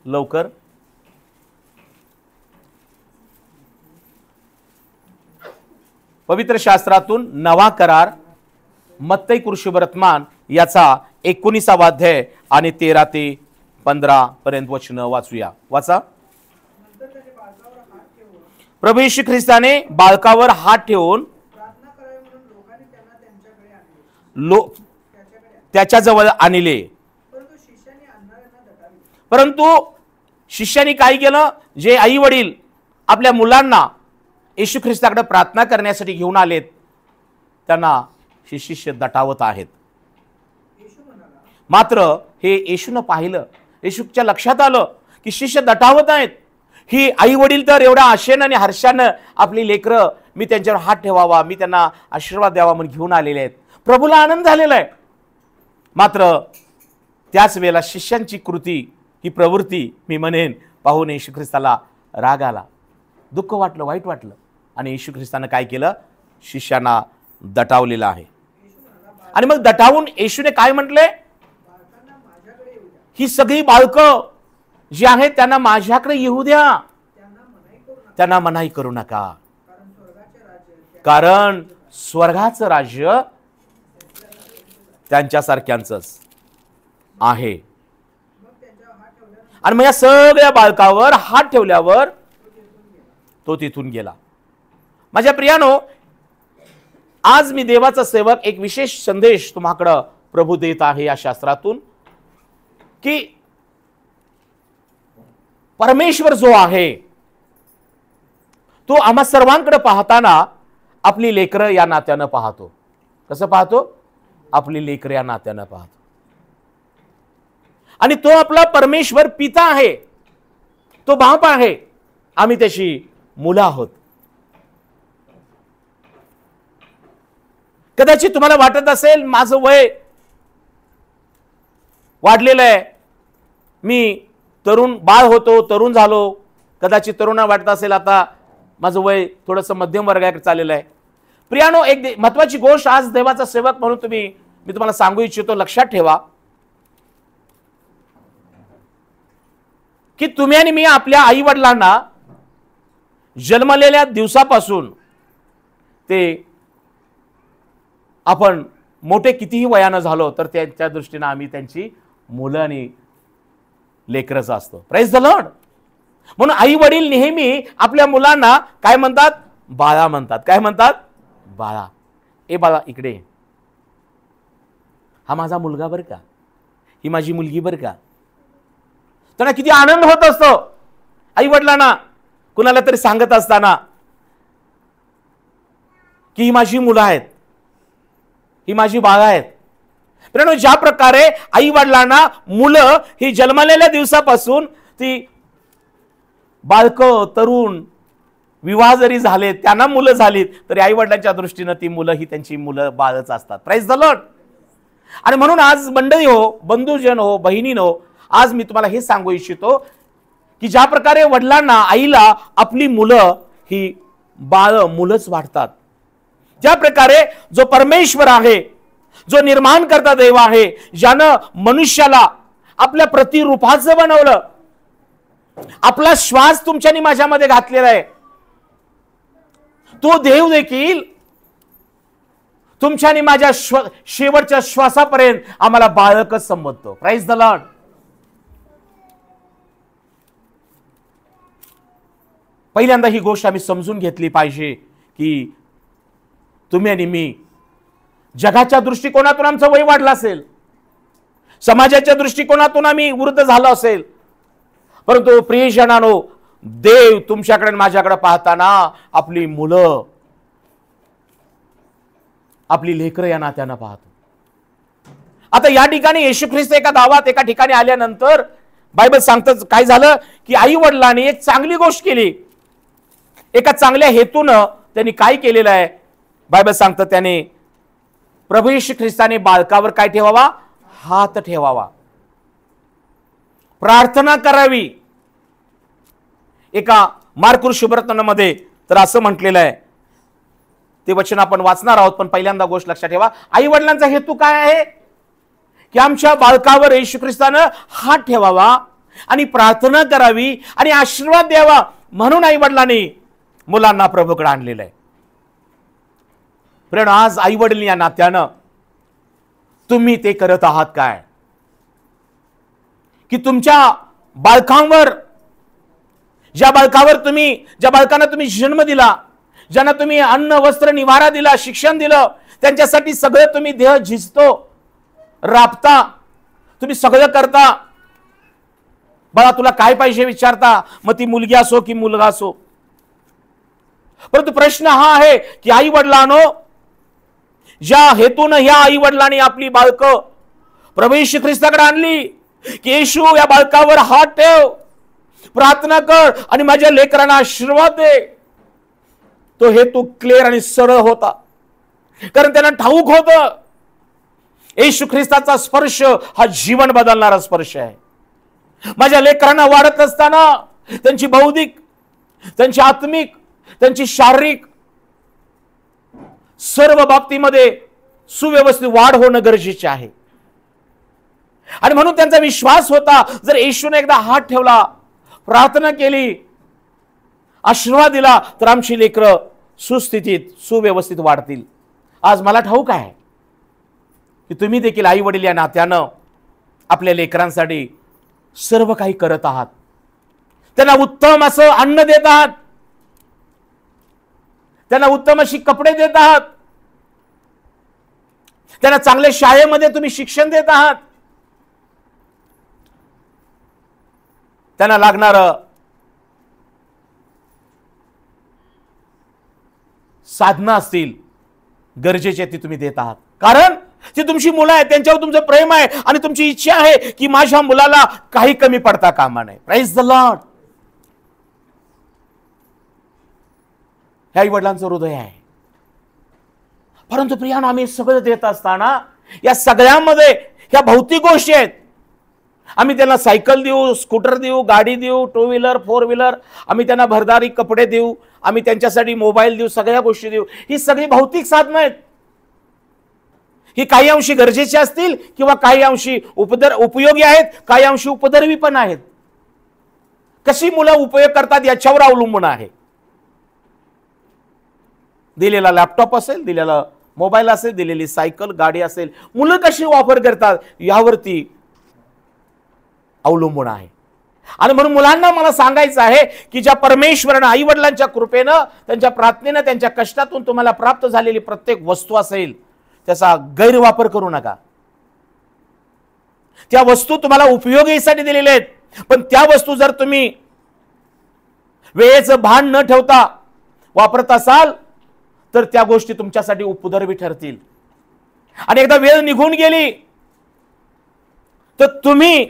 लवकर. पवित्र शास्त्रातून नवा करार मत्तई कृषीवर्तमान याचा 19 अध्याय आणि 13 ते 15 पर्यंत वचन वाचूया. वाचा. प्रभू येशू ख्रिस्ताने बाळकावर हात ठेवून त्याच्याजवळ आणले. परंतु शिष्यांनी काय केलं? जे आई वडील आपल्या मुलांना येशू ख्रिस्ताकडे प्रार्थना करण्यासाठी घेऊन आलेत त्यांना हे शिष्य दटावत आहेत. मात्र हे येशूनं पाहिलं, येशूच्या लक्षात आलं की शिष्य दटावत आहेत. ही आई वडील तर एवढ्या आशेनं आणि हर्षानं आपली लेकरं मी त्यांच्यावर हात ठेवावा, मी त्यांना आशीर्वाद द्यावा म्हणून घेऊन आलेले आहेत. प्रभूला आनंद झालेला आहे. मात्र त्याच वेळेला शिष्यांची कृती, ही प्रवृत्ती मी म्हणेन पाहून येशू ख्रिस्ताला राग आला, दुःख वाटलं, वाईट वाटलं. आणि येशू ख्रिस्तानं काय केलं? शिष्यांना दटावलेलं आहे. आणि मग दटावून येशूने काय म्हटले? ही सगळी बाळकं जी आहेत त्यांना माझ्याकडे येऊ द्या, त्यांना मनाई करू नका, कारण स्वर्गाचं राज्य त्यांच्यासारख्यांचंच आहे. आणि मग या सगळ्या बाळकावर हात ठेवल्यावर तो तिथून गेला. माझ्या प्रियानो, आज मी देवाचा सेवक एक विशेष संदेश तुम्हाकडे प्रभू देत आहे या शास्त्रातून की परमेश्वर जो आहे तो आम्हा सर्वांकडे पाहताना आपली लेकरं या नात्यानं पाहतो. कसं पाहतो? आपली लेकरं या नात्यानं पाहतो. आणि तो आपला परमेश्वर पिता आहे, तो बाप आहे, आम्ही त्याची मुलं आहोत. कदाचित तुम्हाला वाटत असेल माझं वय वाढलेलं आहे, मी तरुण बाळ होतो, तरुण झालो. कदाचित तरुणांना वाटत असेल आता माझं वय थोडंसं मध्यम वर्गाकडे चाललेलं आहे. प्रियानो, एक महत्वाची गोष्ट आज देवाचा सेवक म्हणून मी तुम्हाला सांगू इच्छितो. लक्षात ठेवा की तुम्ही आणि मी आपल्या आई वडिलांना जन्मलेल्या दिवसापासून ते आपण मोठे कितीही वयानं झालो तर त्यांच्या दृष्टीनं आम्ही त्यांची मुलं आणि लेकरच असतो. Praise the Lord. म्हणून आई वडील नेहमी आपल्या मुलांना काय म्हणतात? बाळा म्हणतात. काय म्हणतात? बाळा. ए बाळा इकडे, हा माझा मुलगा बरं का, ही माझी मुलगी बरं का. त्यांना किती आनंद होत असतो आई वडिलांना कुणाला तरी सांगत असताना की ही माझी मुलं आहेत, ही माझी बाळं आहेत. पण ज्या प्रकारे आई वडिलांना मुलं ही जन्मलेल्या दिवसापासून ती बाळकं, तरुण, विवाह जरी झाले, त्यांना मुलं झालीत तरी आई वडिलांच्या दृष्टीनं ती मुलं ही त्यांची मुलं बाळच असतात. Praise the lord. आणि म्हणून आज मंडळी हो, बंधुजन हो, बहिणीनो, आज मी तुम्हाला हे सांगू इच्छितो की ज्या प्रकारे वडिलांना, आईला आपली मुलं ही बाळ मुलंच वाटतात, ज्या प्रकारे जो परमेश्वर आहे, जो निर्माण करता देव आहे, ज्यानं मनुष्याला आपल्या प्रतिरूपाचं बनवलं, आपला श्वास तुमच्या आणि माझ्यामध्ये घातलेला आहे, तो देव देखील तुमच्या आणि माझ्या शेवटच्या श्वासापर्यंत आम्हाला बाळकच संबोधतो. Praise the lord. पहिल्यांदा ही गोष्ट आम्ही समजून घेतली पाहिजे की तुम्ही आणि मी जगाच्या दृष्टिकोनातून आमचं वय वाढलं असेल, समाजाच्या दृष्टिकोनातून आम्ही वृद्ध झालो असेल, परंतु प्रियजनांनो, देव तुमच्याकडे माझ्याकडे पाहताना आपली मुलं, आपली लेकरं या नात्यानं पाहतो. आता या ठिकाणी येशू ख्रिस्त एका गावात एका ठिकाणी आल्यानंतर बायबल सांगतं काय झालं की आई वडिलांनी एक चांगली गोष्ट केली. एका चांगल्या हेतूनं त्यांनी काय केलेलं आहे? बायबल सांगतं त्याने प्रभू येशू ख्रिस्ताने बाळकावर काय ठेवावा? हात ठेवावा, प्रार्थना करावी. एका मार्क शुभरत्नामध्ये तर असं म्हटलेलं आहे, ते वचन आपण वाचणार आहोत, पण पहिल्यांदा गोष्ट लक्षात ठेवा. आई वडिलांचा हेतू काय आहे? की आमच्या बाळकावर येशू ख्रिस्तानं हात ठेवावा, आणि प्रार्थना करावी आणि आशीर्वाद द्यावा म्हणून आई वडिलांनी मुलांना प्रभूकडे आणलेलं आहे. पण आज आई वडील या नात्यानं तुम्ही ते करत आहात काय? की तुमच्या बालकांवर, ज्या बालकांना तुम्ही जन्म दिला, ज्यांना तुम्ही अन्न वस्त्र निवारा दिला, शिक्षण दिलं, त्यांच्यासाठी सगळे तुम्ही देह झिजतो, राबता, तुम्ही सगळं करता. बाळा तुला काय पाहिजे विचारता, मग ती मुलगी असो की मुलगा असो. परंतु प्रश्न हा आहे की आई वडिलांनो, ज्या हेतून ह्या आई वडिलांनी आपली बालक प्रभू येशू ख्रिस्ताकडे आणली, की येशू या बालकावर हात ठेव, प्रार्थना कर आणि माझ्या लेकरांना आशीर्वाद दे, तो हेतू क्लिअर आणि सरळ होता. कारण त्यांना ठाऊक होतं येशू ख्रिस्ताचा स्पर्श हा जीवन बदलणारा स्पर्श आहे. माझ्या लेकरांना वाढत असताना त्यांची बौद्धिक, त्यांची आत्मिक, त्यांची शारीरिक सर्व बाबतीमध्ये सुव्यवस्थित वाढ होणं गरजेचे आहे. आणि म्हणून त्यांचा विश्वास होता, जर येशूने एकदा हात ठेवला, प्रार्थना केली, आशीर्वाद दिला, तर आमची लेकरं सुस्थितीत सुव्यवस्थित वाढतील. आज मला ठाऊक आहे की तुम्ही देखील आई वडील या नात्यानं आपल्या लेकरांसाठी सर्व काही करत आहात. त्यांना उत्तम असं अन्न देत आहात, त्यांना उत्तम अशी कपडे देत आहात, त्यांना चांगल्या शाळेमध्ये तुम्ही शिक्षण देत आहात, त्यांना लागणार साधनं असतील गरजेचे ती तुम्ही देत आहात. कारण ती तुमची मुलं आहेत, त्यांच्यावर तुमचं प्रेम आहे आणि तुमची इच्छा आहे की माझ्या मुलाला काही कमी पडता कामा नये. Praise the Lord. हे आई वडिलांचं हृदय आहे. परंतु प्रियानो, आम्ही सगळं देत असताना या सगळ्यामध्ये ह्या भौतिक गोष्टी आहेत. आम्ही त्यांना सायकल देऊ, स्कूटर देऊ, गाडी देऊ, 2 व्हीलर 4 व्हीलर, आम्ही त्यांना भरदारी कपडे देऊ, आम्ही त्यांच्यासाठी मोबाईल देऊ, सगळ्या गोष्टी देऊ. ही सगळी भौतिक साधनं आहेत. ही काही अंशी गरजेची असतील किंवा काही अंशी उपयोगी आहेत, काही अंशी उपद्रवी पण आहेत. कशी मुलं उपयोग करतात याच्यावर अवलंबून आहे. दिलेला लॅपटॉप असेल, दिलेला मोबाईल असेल, दिलेली सायकल गाडी असेल, मुलं कशी वापर करतात यावरती अवलंबून आहे. आणि म्हणून मुलांना मला सांगायचं आहे की ज्या परमेश्वरानं आई वडिलांच्या कृपेनं, त्यांच्या प्रार्थनेनं, त्यांच्या कष्टातून तुम्हाला प्राप्त झालेली प्रत्येक वस्तू असेल, त्याचा गैरवापर करू नका. त्या वस्तू तुम्हाला उपयोगीसाठी दिलेल्या आहेत, पण त्या वस्तू जर तुम्ही वेळेचं भान न ठेवता वापरत असाल तर त्या गोष्टी तुमच्यासाठी उपद्रवी ठरतील. आणि एकदा वेळ निघून गेली तर तुम्ही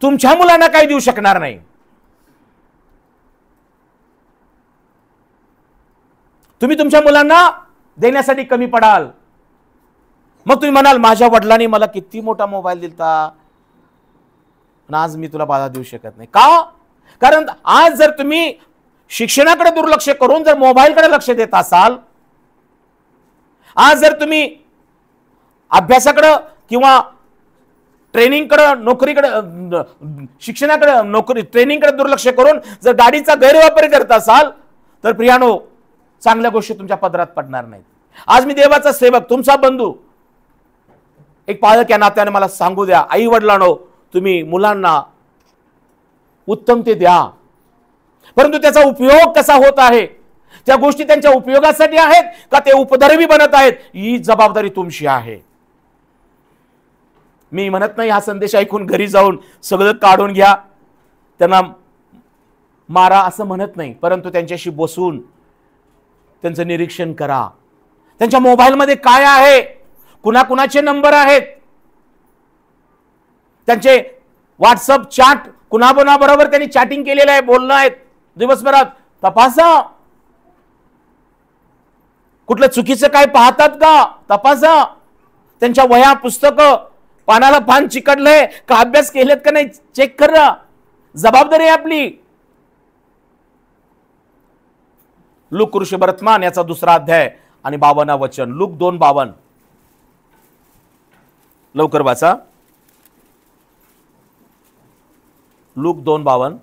तुमच्या मुलांना काही देऊ शकणार नाही. तुम्ही तुमच्या मुलांना देण्यासाठी कमी पडाल. मग तुम्ही म्हणाल, माझ्या वडिलांनी मला किती मोठा मोबाईल दिलता, पण आज मी तुला बाधा देऊ शकत नाही. का? कारण आज जर तुम्ही शिक्षणाकडे दुर्लक्ष करून जर मोबाईलकडे लक्ष देत असाल, आज जर तुम्ही अभ्यासाकडे किंवा ट्रेनिंगकडे, नोकरीकडे, शिक्षणाकडे, ट्रेनिंगकडे दुर्लक्ष करून जर गाडीचा गैरवापर करत असाल तर प्रियानो, चांगल्या गोष्टी तुमच्या पदरात पडणार नाहीत. आज मी देवाचा सेवक, तुमचा बंधू, एक पालक या नात्याने मला सांगू द्या, आई वडिलांनो, तुम्ही मुलांना उत्तम ते द्या, परंतु त्याचा उपयोग कसा होत आहे, त्या गोष्टी त्यांच्या उपयोगासाठी आहेत का ते उपद्रवी बनत आहेत, ही जबाबदारी तुमची आहे. मी म्हणत नाही हा संदेश ऐकून घरी जाऊन सगळं काढून घ्या, त्यांना मारा असं म्हणत नाही, परंतु त्यांच्याशी बसून त्यांचं निरीक्षण करा. त्यांच्या मोबाईलमध्ये काय आहे, कुणाकुणाचे नंबर आहेत, त्यांचे व्हॉट्सअप चॅट कुणाबरोबर त्यांनी चॅटिंग केलेलं आहे, बोलणं आहेत दिवसभरात, तपासा. कुठलं चुकीचं काय पाहतात का तपासा. त्यांच्या वह्या पुस्तकं पानाला पान चिकटलंय का, अभ्यास केलेत का नाही चेक करा. जबाबदारी आहे आपली. लूक ऋषिवर्तमान याचा 2रा अध्याय आणि 52 वचन. लूक 2:52 लवकर वाचा. लूक 2:52.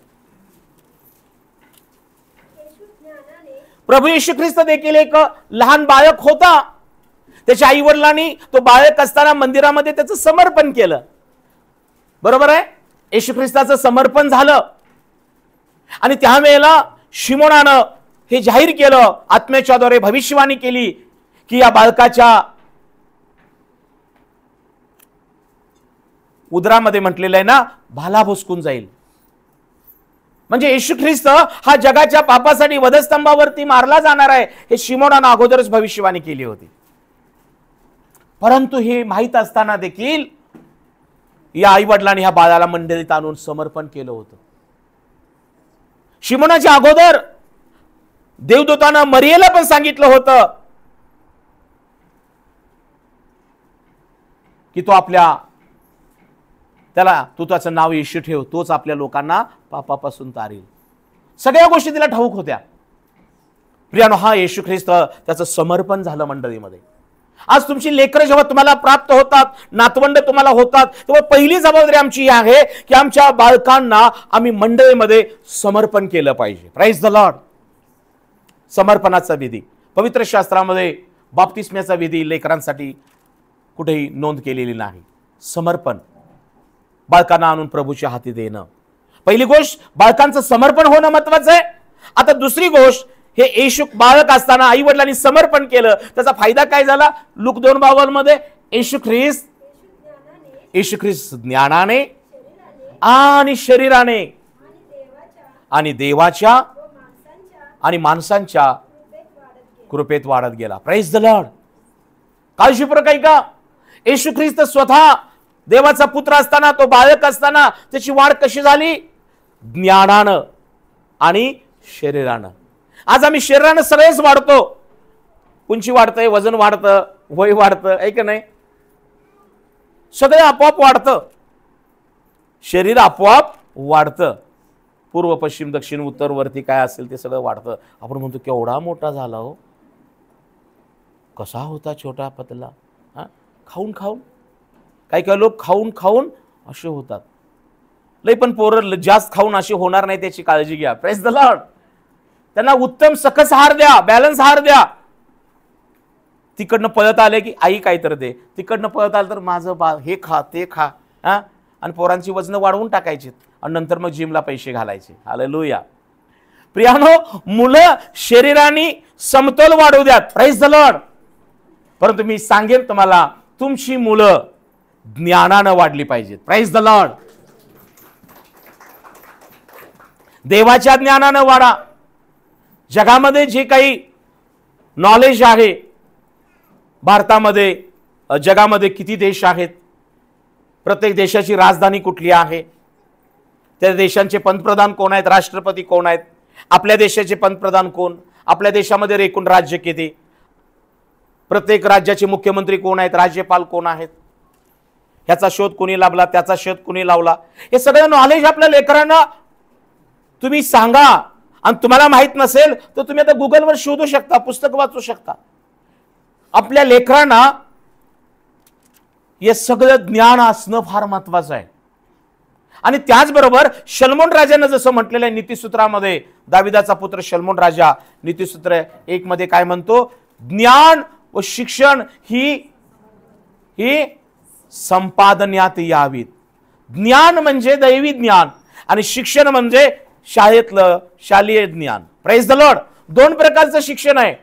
प्रभू येशू ख्रिस्त देखील एक लहान बाळक होता. त्याच्या आई वडिलांनी तो बाळक असताना मंदिरामध्ये त्याचं समर्पण केलं. बरोबर आहे. येशू ख्रिस्ताचं समर्पण झालं आणि त्यावेळेला शिमोनानं हे जाहीर केलं, आत्म्याच्या द्वारे भविष्यवाणी केली की या बाळकाच्या उदरामध्ये म्हटलेलं आहे ना, भाला भुसकून जाईल. म्हणजे येशू ख्रिस्त हा जगाच्या पापासाठी वधस्तंभावरती मारला जाणार आहे, हे शिमोनानं अगोदरच भविष्यवाणी केली होती. परंतु हे माहीत असताना देखील या आई वडिलांनी ह्या बाळाला मंडळीत आणून समर्पण केलं होतं. शिमोनाच्या अगोदर देवदूतानं मरियेला पण सांगितलं होतं की तो तू त्याचं नाव येशू ठेव, तोच आपल्या लोकांना पापापासून तारील. सगळ्या गोष्टी तिला ठाऊक होत्या. प्रियानो, हा येशू ख्रिस्त त्याचं समर्पण झालं मंडळीमध्ये. आज तुमची लेकरं जेव्हा तुम्हाला प्राप्त होतात, नातवंड तुम्हाला होतात, तेव्हा पहिली जबाबदारी आमची ही आहे की आमच्या बाळकांना आम्ही मंडळीमध्ये समर्पण केलं पाहिजे. Price the Lord. समर्पणाचा विधी पवित्र शास्त्रामध्ये बाप्तिस्म्याचा विधी लेकरांसाठी कुठेही नोंद केलेली नाही. समर्पण बाळकांना आणून प्रभूच्या हाती देणं, पहिली गोष्ट बाळकांचं समर्पण होणं महत्वाचं आहे. आता दुसरी गोष्ट, हे येशू बाळक असताना आई वडिलांनी समर्पण केलं, त्याचा फायदा काय झाला? लूक 2:52 मध्ये येशू ख्रिस्त ज्ञानाने आणि शरीराने आणि देवाच्या आणि माणसांच्या कृपेत वाढत गेला. Praise the Lord. काळजीपूर्वक ऐका, येशू ख्रिस्त स्वतः देवाचा पुत्र असताना, तो बाळक असताना त्याची वाढ कशी झाली? ज्ञानानं आणि शरीरानं. आज आम्ही शरीरानं सगळेच वाढतो. उंची वाढतंय, वजन वाढतं, वय वाढतं, आहे का नाही? सगळं आपोआप वाढतं. शरीर आपोआप वाढतं. पूर्व पश्चिम दक्षिण उत्तर वरती काय असेल ते सगळं वाढतं. आपण म्हणतो केवढा मोठा झाला हो, कसा होता छोटा पतला. खाऊन खाऊन काही काही लोक खाऊन खाऊन असे होतात. लई पण पोरं जास्त खाऊन असे होणार नाही त्याची काळजी घ्या. Praise the Lord. त्यांना उत्तम सकस आहार द्या, बॅलन्स आहार द्या. तिकडनं पळत आले की आई काय तर दे, तिकडनं पळत आलं तर माझं बाळ हे खा ते खा. आणि पोरांची वजन वाढवून टाकायची आणि नंतर मग जिमला पैसे घालायचे. हालेलुया. प्रियानो, मुलं शरीराने समतोल वाढवू द्यात. Praise the Lord. परंतु मी सांगेन तुम्हाला, तुमची मुलं ज्ञानानं वाढली पाहिजेत. Praise the Lord. देवाच्या ज्ञानानं वाढा. जगामध्ये जे काही नॉलेज आहे, भारतामध्ये, जगामध्ये किती देश आहेत, प्रत्येक देशाची राजधानी कुठली आहे, त्या देशांचे पंतप्रधान कोण आहेत, राष्ट्रपती कोण आहेत, आपल्या देशाचे पंतप्रधान कोण, आपल्या देशामध्ये एकूण राज्य किती, प्रत्येक राज्याचे मुख्यमंत्री कोण आहेत, राज्यपाल कोण आहेत, ह्याचा शोध कोणी लावला, त्याचा शोध कोणी लावला, हे सगळं नॉलेज आपल्या लेकरांना तुम्ही सांगा. आणि तुम्हाला माहित नसेल तर तुम्ही आता गुगलवर शोधू शकता, पुस्तक वाचू शकता. आपल्या लेकरांना हे सगळं ज्ञान असणं फार महत्वाचं आहे. आणि त्याचबरोबर शलोमोन राजानं जसं म्हटलेलं आहे नीतिसूत्रामध्ये, दाविदाचा पुत्र शलोमोन राजा नीतिसूत्र 1 मध्ये काय म्हणतो? ज्ञान व शिक्षण ही संपादन्यात यावीत. ज्ञान म्हणजे दैवी ज्ञान आणि शिक्षण म्हणजे शाळेतलं शालेय ज्ञान. Praise the Lord. दोन प्रकारचं शिक्षण आहे.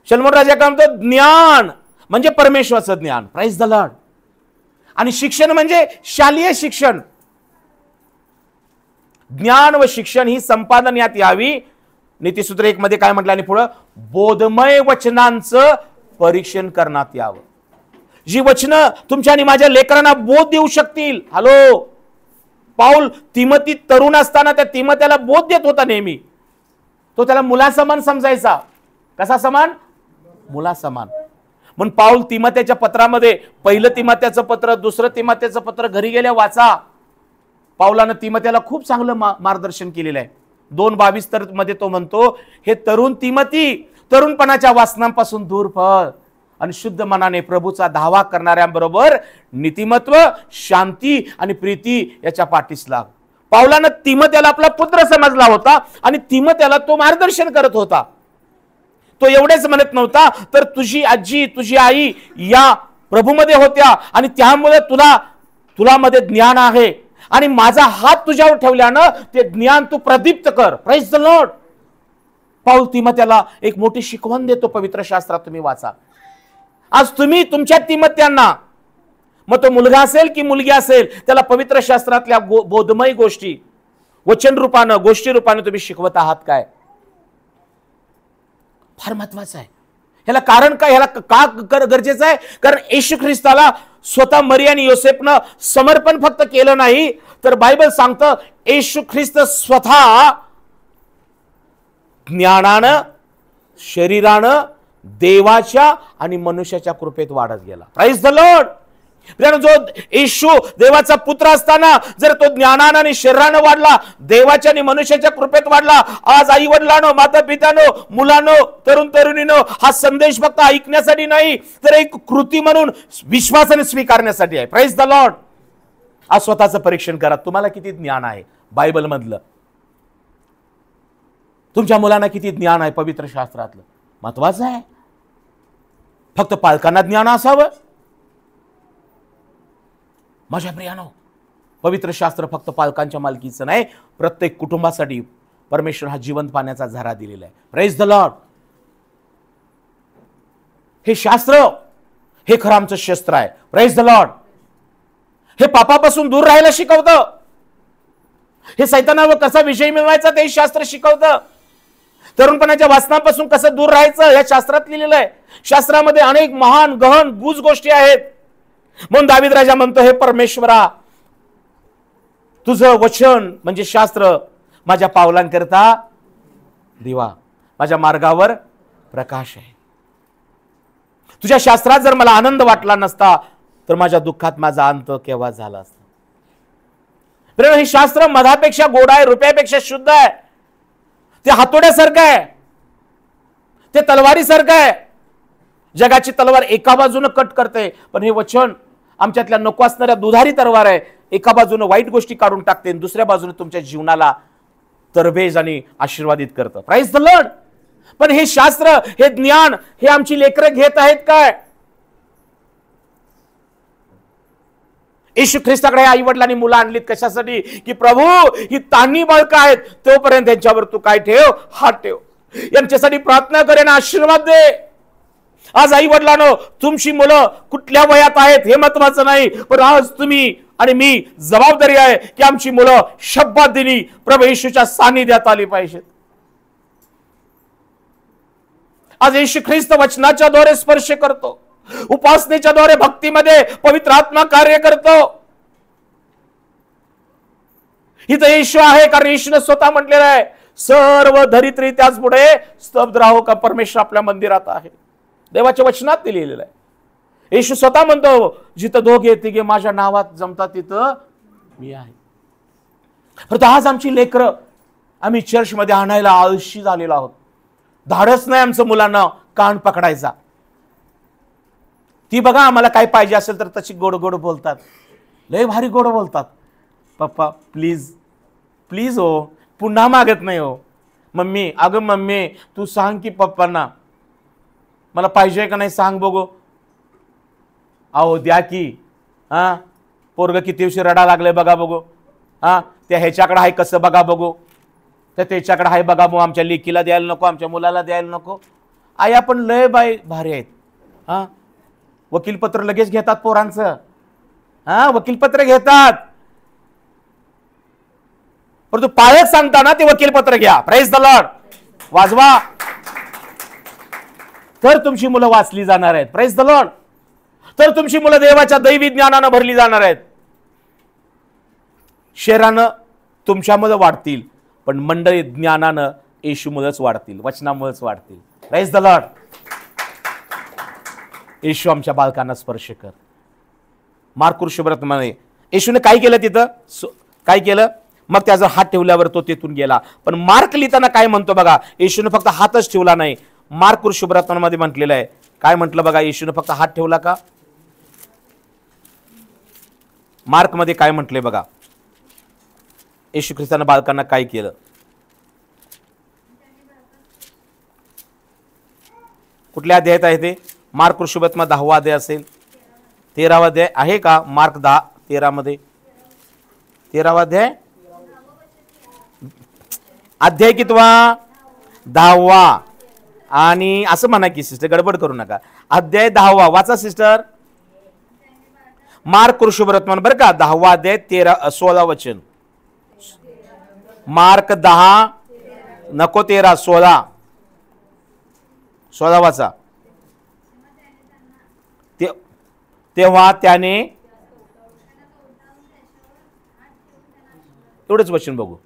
शलोमोन राजा काय म्हणतो? ज्ञान म्हणजे परमेश्वराचं ज्ञान. Praise the lord. आणि शिक्षण म्हणजे शालेय शिक्षण. ज्ञान व शिक्षण ही संपादन्यात यावी. नीतिसूत्र 1 मध्ये काय म्हटलं? आणि पुढे बोधमय वचनांचं परीक्षण करण्यात यावं. जी वचनं तुमच्या आणि माझ्या लेकरांना बोध देऊ शकतील. हॅलो, पाऊल तिमोथी तरुण असताना त्या तिमोथ्याला बोध देत होता नेहमी. तो त्याला मुलासमान समजायचा. कसा समान? मुलासमान. म्हणून पाऊल तिमोथ्याच्या पत्रामध्ये, पहिलं तिमोथ्याचं पत्र, दुसरं तिमोथ्याचं पत्र घरी गेल्या वाचा. पाऊलानं तिमोथ्याला खूप चांगलं मार्गदर्शन केलेलं आहे. 2:22 तर मध्ये तो म्हणतो, हे तरुण तिमोथी, तरुणपणाच्या वासनांपासून दूर पळ आणि शुद्ध मनाने प्रभूचा धावा करणाऱ्यांबरोबर नीतिमत्व, शांती आणि प्रीती याच्या पाठीस लाग. पावलानं तिमोथेला आपला पुत्र समजला होता आणि तिमोथेला तो मार्गदर्शन करत होता. तो एवढेच म्हणत नव्हता, तर तुझी आजी, तुझी आई या प्रभूमध्ये होत्या आणि त्यामुळे तुला मध्ये ज्ञान आहे आणि माझा हात तुझ्यावर ठेवल्यानं ते ज्ञान तू प्रदीप्त कर. Praise the Lord. पाऊल तिमोथेला एक मोठी शिकवण देतो. पवित्र शास्त्रात तुम्ही वाचा. आज तुम्ही तुमच्या तिमोथ्यांना, मग तो मुलगा असेल की मुलगी असेल, त्याला पवित्र शास्त्रातल्या बोधमय गोष्टी वचन रूपानं, गोष्टी रूपानं तुम्ही शिकवत आहात काय? फार महत्वाचं आहे. ह्याला कारण काय? ह्याला का गरजेचं आहे? कारण येशू ख्रिस्ताला स्वतः मरिया आणि योसेफनं समर्पण फक्त केलं नाही, तर बायबल सांगतं येशू ख्रिस्त स्वतः ज्ञानानं, शरीरानं, देवाच्या आणि मनुष्याच्या कृपेत वाढत गेला. Praise the lord. जो येशू देवाचा पुत्र असताना जर तो ज्ञानानं आणि शरीरानं वाढला, देवाच्या आणि मनुष्याच्या कृपेत वाढला, आज आई वडिलांनो, माता पितांनो, मुलांनो, तरुण तरुणीनो, हा संदेश फक्त ऐकण्यासाठी नाही, तर एक कृती म्हणून विश्वासाने स्वीकारण्यासाठी आहे. Praise the lord. आज स्वतःचं परीक्षण करा. तुम्हाला किती ज्ञान आहे बायबल मधलं? तुमच्या मुलांना किती ज्ञान आहे पवित्र शास्त्रातलं? महत्वाचं आहे. फक्त पालकांना ज्ञान असावं? माझ्या प्रियानो, पवित्र शास्त्र फक्त पालकांच्या मालकीचं नाही, प्रत्येक कुटुंबासाठी परमेश्वर हा जिवंत पाण्याचा झरा दिलेला आहे. Praise the Lord. हे शास्त्र हे खरं आमचं शस्त्र आहे. Praise the Lord. हे पापापासून दूर राहायला शिकवतं. हे सैतानावर कसा विजय मिळवायचा ते शास्त्र शिकवतं. तरुणपणाच्या वासनापासून कसं दूर राहायचं या शास्त्रात लिहिलेलं आहे. शास्त्रामध्ये अनेक महान गहन गुज गोष्टी आहेत. म्हणून दावीद राजा म्हणतो, हे परमेश्वरा, तुझं वचन म्हणजे शास्त्र माझ्या पावलांकरता दिवा, माझ्या मार्गावर प्रकाश आहे. तुझ्या शास्त्रात जर मला आनंद वाटला नसता, तर माझ्या दुःखात माझा अंत केव्हा झाला असता. हे शास्त्र मधापेक्षा गोड आहे, रुपयापेक्षा शुद्ध आहे. ते हातोड्यासारखं आहे, ते तलवारीसारखं आहे. जगाची तलवार एका बाजूने कट करते, पण हे वचन आमच्यातल्या नको असणाऱ्या दुधारी तलवार आहे. एका बाजूने वाईट गोष्टी काढून टाकते, दुसऱ्या बाजूने तुमच्या जीवनाला तरबेज आणि आशीर्वादित करतं. Praise the lord. पण हे शास्त्र, हे ज्ञान, हे आमची लेकरं घेत आहेत काय? येशू ख्रिस्ताकडे आई वडिलांनी मुलं आणलीत कशासाठी? की प्रभू, ही तान्ही बाळकं आहेत, तोपर्यंत त्यांच्यावर तू काय ठेव? हात ठेव. यांच्यासाठी प्रार्थना करेन, आशीर्वाद दे. आज आई वडिलांनो, तुमची मुलं कुठल्या वयात आहेत हे महत्वाचं नाही, पण आज तुम्ही आणि मी जबाबदारी आहे की आमची मुलं शब्दात दिनी प्रभू येशूच्या सानिध्यात आली पाहिजेत. आज येशू ख्रिस्त वचनाच्या द्वारे स्पर्श करतो, उपासनेच्या द्वारे भक्तीमध्ये पवित्र आत्मा कार्य करतो. इथं येशू आहे कारण येशूने स्वतः म्हटलेलं आहे, सर्व धरित्री त्याच पुढे स्तब्ध राहो का परमेश्वर आपल्या मंदिरात आहे. देवाच्या वचनात लिहिलेलं आहे. येशू स्वतः म्हणतो, जिथं दोघे तिघे माझ्या नावात जमतात तिथं मी आहे. परंतु आज आमची लेकरं आम्ही चर्चमध्ये आणायला आळशी झालेलो आहोत. धाडस नाही आमचं मुलांना कान पकडायचा. ती बघा आम्हाला काय पाहिजे असेल तर तशी गोड गोड बोलतात, लय भारी गोड बोलतात. पप्पा प्लीज प्लीज हो, पुन्हा मागत नाही हो. मम्मी, अगं मम्मी तू सांग की पप्पांना मला पाहिजे का नाही सांग बघू. अहो द्या की. हा, पोरग किती दिवशी रडा लागले बघा बघू. हा, त्या ह्याच्याकडे आहे कसं बघा बघू, त्या त्याच्याकडे आहे बघा बघू. आमच्या लेकीला द्यायला नको, आमच्या मुलाला द्यायला नको. आई आपण लय बाई भारी आहेत. हा, वकीलपत्र लगेच घेतात पोरांचं. हा, वकीलपत्र घेतात, परंतु पालक सांगताना ते वकीलपत्र घ्या. Praise the Lord. वाजवा, तर तुमची मुलं वाचली जाणार आहेत. Praise the Lord. तर तुमची मुलं देवाच्या दैवी ज्ञानानं भरली जाणार आहेत. शरीरानं तुमच्यामध्ये वाढतील, पण मंडळी ज्ञानानं येशूमुळेच वाढतील, वचनामुळेच वाढतील. Praise the lord. येशू आमच्या बालकांना स्पर्श कर. मार्क शुभ्रतमध्ये येशूने काय केलं तिथं? काय केलं? मग त्याचा हात ठेवल्यावर तो तिथून गेला. पण मार्क लिहिताना काय म्हणतो बघा, येशूने फक्त हातच ठेवला नाही. मार्क शुभ्रतमध्ये म्हटलेलं आहे काय म्हटलं बघा, येशूने फक्त हात ठेवला का? मार्क मध्ये काय म्हटले बघा, येशू ख्रिस्तानं बालकांना काय केलं? कुठल्या अध्यायात आहे ते? मार्क ऋषुबत्मा 10वा अध्याय असेल, 13वा अध्याय आहे का? मार्क 10:13 मध्ये 13वा अध्याय, अध्याय कितवा? 10वा. आणि असं म्हणा की सिस्टर, गडबड करू नका, अध्याय 10वा वाचा सिस्टर. मार्क ऋषुबत्मा बरं का, 10वा अध्याय 16 वचन. मार्क 10 नको 13, 16 वाचा. तेव्हा त्याने, एवढंच वचन बघू,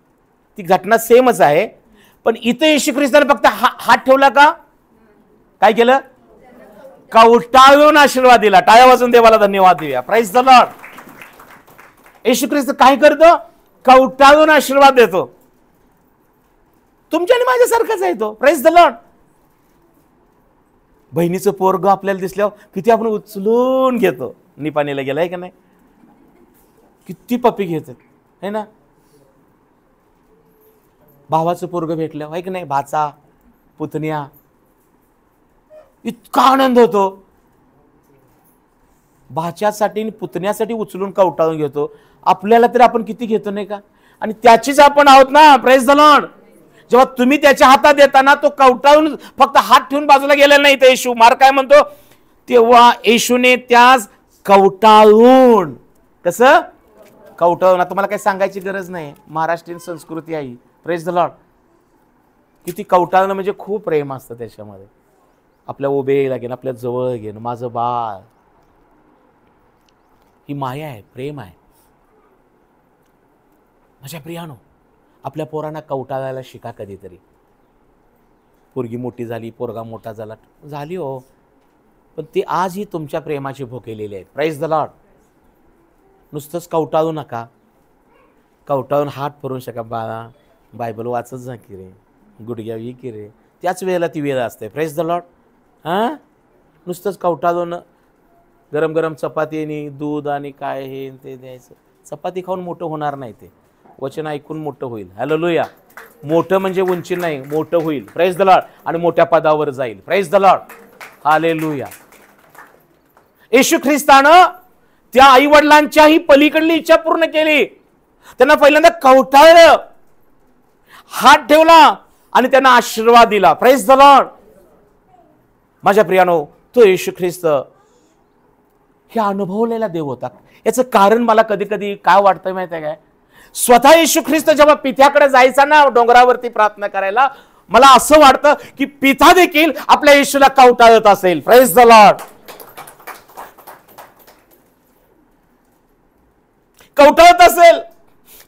ती घटना सेमच आहे, पण इथे येशू ख्रिस्ताने फक्त हात ठेवला का? काय केलं? कवटाळून आशीर्वाद दिला. टाळ्या वाजून देवाला धन्यवाद देऊया. Praise the lord. Yeshu Khrist काय करतो? कवटाळून आशीर्वाद देतो. तुमच्या आणि माझ्यासारखाच आहे तो. Praise the lord. बहिणीचं पोरग आपल्याला दिसल्यावर किती आपण उचलून घेतो. निपाणीला गेलाय का नाही? किती पप्पी घेतात है ना? भावाचं पोरग भेटलं आहे की नाही, भाचा पुतण्या, इतका आनंद होतो. भाच्यासाठी आणि पुतण्यासाठी उचलून कवटाळून घेतो. आपल्याला तर आपण किती घेतो नाही का? आणि त्याचीच आपण आहोत ना. Praise the Lord. जेव्हा तुम्ही त्याच्या हातात देताना तो कवटाळून फक्त हात ठेवून बाजूला गेलेला नाही. ते येशू मार्क काय म्हणतो, तेव्हा येशूने त्याच कवटाळून, कसं कवटाळून, तुम्हाला काही सांगायची गरज नाही, महाराष्ट्रीयन संस्कृती आहे. Praise the Lord. किती कवटाळणं म्हणजे खूप प्रेम असतं त्याच्यामध्ये. आपल्या उभे लागेल, आपल्या जवळ घेणं, माझं बाळ, ही माया आहे, प्रेम आहे. माझ्या प्रियानो, आपल्या पोरांना कवटाळायला शिका कधीतरी. पोरगी मोठी झाली, पोरगा मोठा झाला, झाली हो, पण ते आजही तुमच्या प्रेमाची भुकेलेले आहेत. Praise the lord. नुसतंच कवटाळू नका. कवटाळून हात फिरून शका, बाळा बायबल वाचत जा की रे, गुडघ्यावी की रे, त्याच वेळेला ती वेळ असते. Praise the Lord. हां, नुसतंच कवटाळून गरम गरम चपाती आणि दूध आणि काय हे ते द्यायचं. चपाती खाऊन मोठं होणार नाही, ते वचन ऐकून मोठं होईल. हालेलुया. मोठं म्हणजे उंची नाही, मोठं होईल. Praise the lord. आणि मोठ्या पदावर जाईल. Praise the Lord. हालेलुया. येशू ख्रिस्तानं त्या आई वडिलांच्याही पलीकडली इच्छा पूर्ण केली. त्यांना पहिल्यांदा कवटाळलं, हात ठेवला आणि त्यांना आशीर्वाद दिला. Praise the lord. माझ्या प्रियानो, तो येशू ख्रिस्त हे अनुभवलेला देव होता. याचं कारण मला कधी कधी काय वाटतं माहिती आहे काय? स्वतः येशू ख्रिस्त जेव्हा पित्याकडे जायचा ना डोंगरावरती प्रार्थना करायला, मला असं वाटतं की पिता देखील आपल्या येशूला कवटाळत असेल. Praise the Lord. कवटाळत असेल,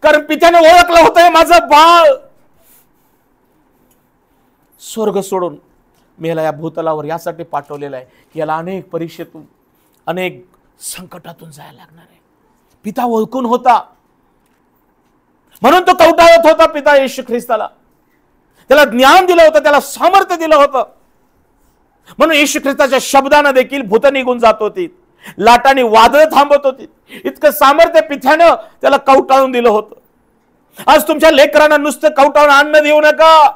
कारण पित्याने ओळखलं होतं माझं बाळ स्वर्ग सोडून मेला या भूतलावर यासाठी पाठवलेला आहे की याला अनेक परीक्षेतून, अनेक संकटातून जायला लागणार आहे. पिता ओळखून होता, म्हणून तो कवटाळत होता पिता येशू ख्रिस्ताला. त्याला ज्ञान दिलं होतं, त्याला सामर्थ्य दिलं होतं. म्हणून येशू ख्रिस्ताच्या शब्दानं देखील भूत निघून जात होती, लाटांनी वादळ थांबत होती. इतकं सामर्थ्य पित्यानं त्याला कवटाळून दिलं होतं. आज तुमच्या लेकरांना नुसतं कवटाळून अन्न देऊ नका.